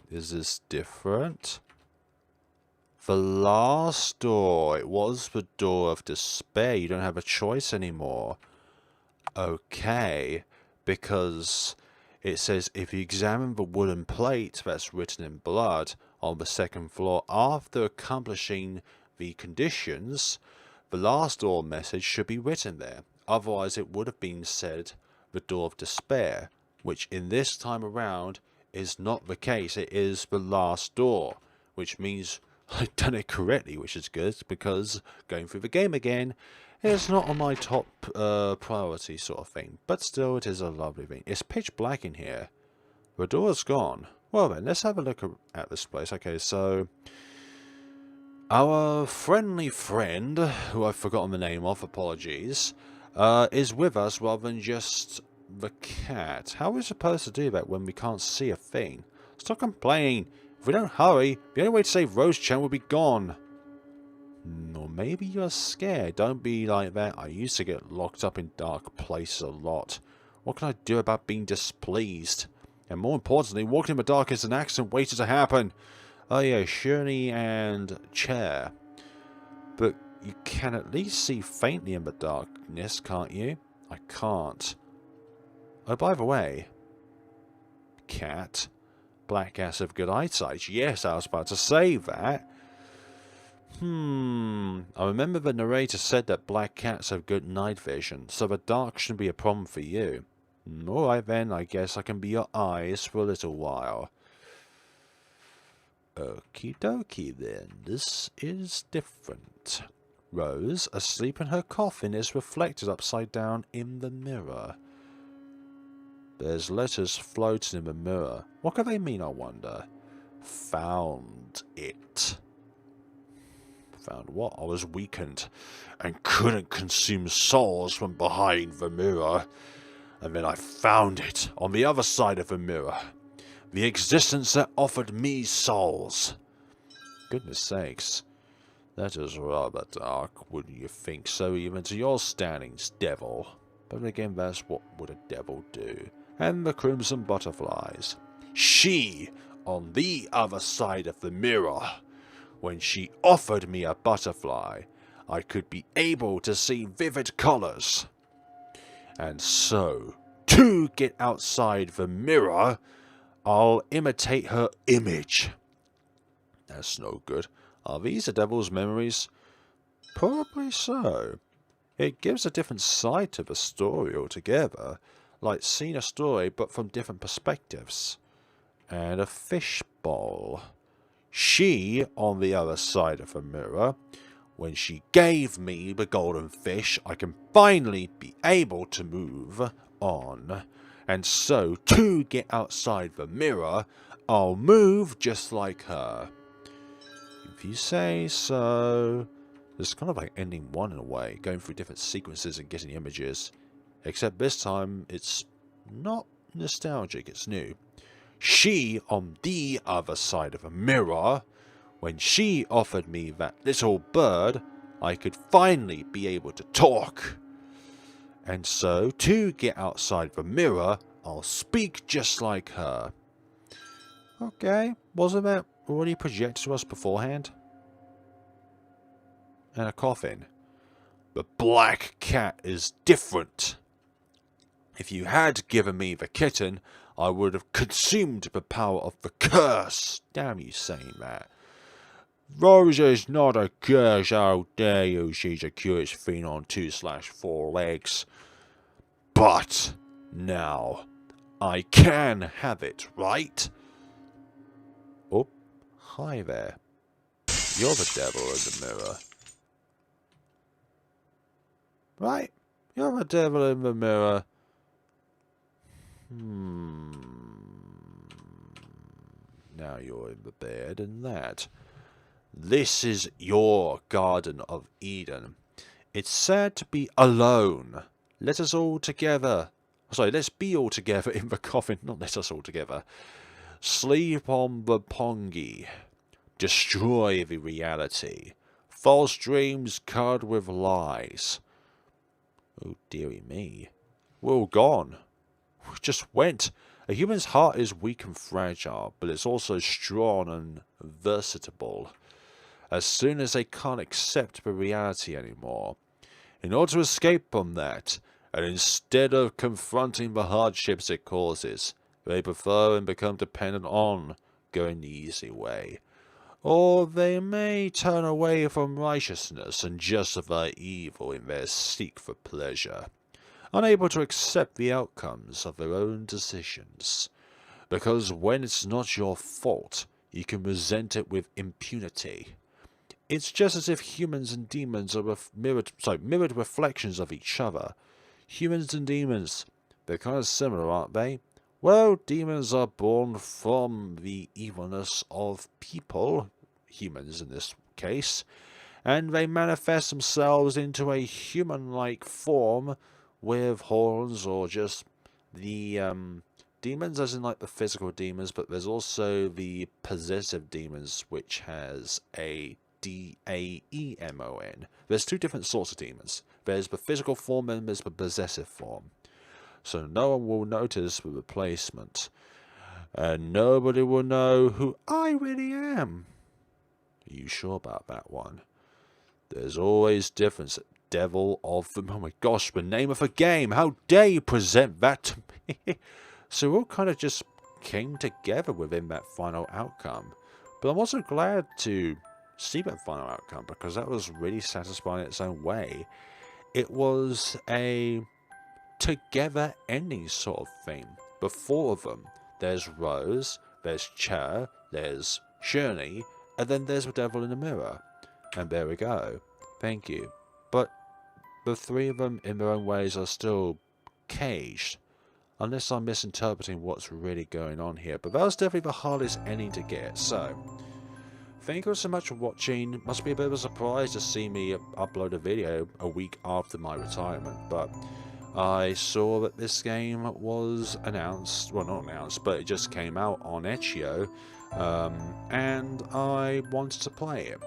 Is this different? The last door. It was the door of despair. You don't have a choice anymore. Okay. Because it says if you examine the wooden plate that's written in blood on the second floor after accomplishing the conditions, the last door message should be written there. Otherwise it would have been said the door of despair, which in this time around is not the case. It is the last door, which means I've done it correctly, which is good, because going through the game again is not on my top priority sort of thing. But still, it is a lovely thing. It's pitch black in here. The door's gone. Well then, let's have a look at this place. Okay, so our friendly friend, who I've forgotten the name of, apologies, is with us rather than just the cat. How are we supposed to do that when we can't see a thing? Stop complaining. If we don't hurry, the only way to save Rose-chan will be gone. Or maybe you're scared. Don't be like that. I used to get locked up in dark places a lot. What can I do about being displeased? And more importantly, walking in the dark is an accident waiting to happen. Oh yeah, Shirley and Chair. But you can at least see faintly in the darkness, can't you? I can't. Oh, by the way, cat. Black cats have good eyesight. Yes, I was about to say that. I remember the narrator said that black cats have good night vision, so the dark shouldn't be a problem for you. Alright then, I guess I can be your eyes for a little while. Okie dokie then, this is different. Rose, asleep in her coffin, is reflected upside down in the mirror. There's letters floating in the mirror. What could they mean, I wonder? Found it. Found what? I was weakened and couldn't consume souls from behind the mirror. And then I found it on the other side of the mirror. The existence that offered me souls. Goodness sakes. That is rather dark, wouldn't you think so, even to your standings, devil? But again, that's what would a devil do. And the crimson butterflies. She, on the other side of the mirror. When she offered me a butterfly, I could be able to see vivid colours. And so, to get outside the mirror, I'll imitate her image. That's no good. Are these the devil's memories? Probably so. It gives a different side to the story altogether, like seeing a story but from different perspectives. And a fishbowl. She, on the other side of the mirror, when she gave me the golden fish, I can finally be able to move on. And so, to get outside the mirror, I'll move just like her. If you say so. It's kind of like ending one in a way, going through different sequences and getting images. Except this time, it's not nostalgic, it's new. She, on the other side of a mirror, when she offered me that little bird, I could finally be able to talk. And so, to get outside the mirror, I'll speak just like her. Okay, wasn't that already projected to us beforehand? And a coffin. The black cat is different. If you had given me the kitten, I would have consumed the power of the curse. Damn you saying that. Rosa is not a curse, how dare you? She's a curious thing on 2/4 legs. But now I can have it, right? Oh, hi there. You're the devil in the mirror. Right? You're the devil in the mirror. Now you're in the bed and that. This is your Garden of Eden. It's sad to be alone. Let us all together. Sorry, let's be all together in the coffin. Not let us all together. Sleep on the pongi. Destroy the reality. False dreams covered with lies. Oh, dearie me. We're all gone. We just went. A human's heart is weak and fragile, but it's also strong and versatile. As soon as they can't accept the reality anymore, in order to escape from that, and instead of confronting the hardships it causes, they prefer and become dependent on going the easy way. Or they may turn away from righteousness and justify evil in their seek for pleasure, unable to accept the outcomes of their own decisions. Because when it's not your fault, you can resent it with impunity. It's just as if humans and demons are mirrored reflections of each other. Humans and demons, they're kind of similar, aren't they? Well, demons are born from the evilness of people, humans in this case, and they manifest themselves into a human-like form with horns, or just the demons as in like the physical demons, but there's also the possessive demons, which has a D-A-E-M-O-N. There's two different sorts of demons. There's the physical form and there's the possessive form. So no one will notice the replacement. And nobody will know who I really am. Are you sure about that one? There's always difference. Devil of the... Oh my gosh, the name of a game! How dare you present that to me! So we all kind of just came together within that final outcome. But I'm also glad to see that final outcome, because that was really satisfying in its own way. It was a together ending sort of thing. The four of them. There's Rose, there's Cher, there's Shirley, and then there's the devil in the mirror. And there we go. Thank you. But the three of them in their own ways are still caged. Unless I'm misinterpreting what's really going on here. But that was definitely the hardest ending to get. So, thank you so much for watching. Must be a bit of a surprise to see me upload a video a week after my retirement. But I saw that this game was announced. Well, not announced, but it just came out on Itch.io. And I wanted to play it.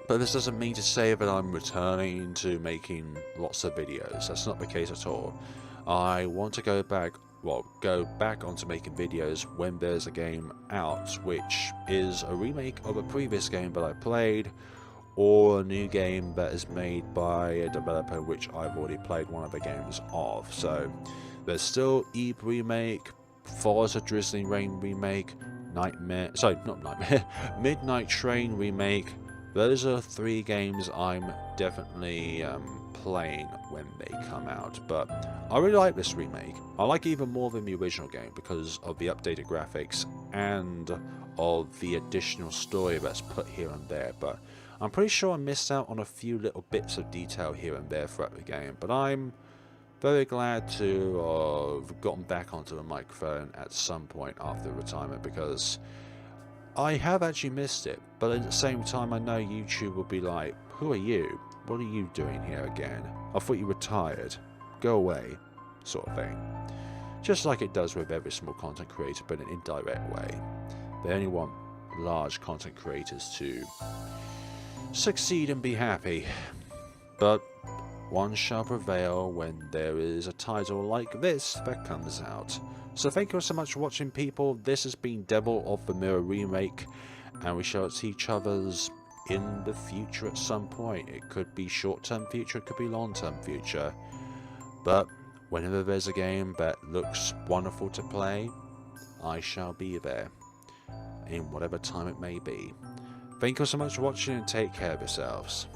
But this doesn't mean to say that I'm returning to making lots of videos. That's not the case at all. I want to go back onto making videos when there's a game out, which is a remake of a previous game that I played, or a new game that is made by a developer which I've already played one of the games of. So there's still Eve Remake, Forest of Drizzling Rain Remake, Midnight Train Remake. Those are three games I'm definitely playing when they come out, but I really like this remake. I like it even more than the original game because of the updated graphics and of the additional story that's put here and there, but I'm pretty sure I missed out on a few little bits of detail here and there throughout the game. But I'm very glad to have gotten back onto the microphone at some point after retirement, because I have actually missed it, but at the same time I know YouTube will be like, who are you? What are you doing here again? I thought you retired. Go away. Sort of thing. Just like it does with every small content creator, but in an indirect way. They only want large content creators to succeed and be happy. But one shall prevail when there is a title like this that comes out. So thank you so much for watching, people. This has been Devil of the Mirror Remake, and we shall see each other's in the future at some point. It could be short-term future, it could be long-term future. But whenever there's a game that looks wonderful to play, I shall be there, in whatever time it may be. Thank you so much for watching, and take care of yourselves.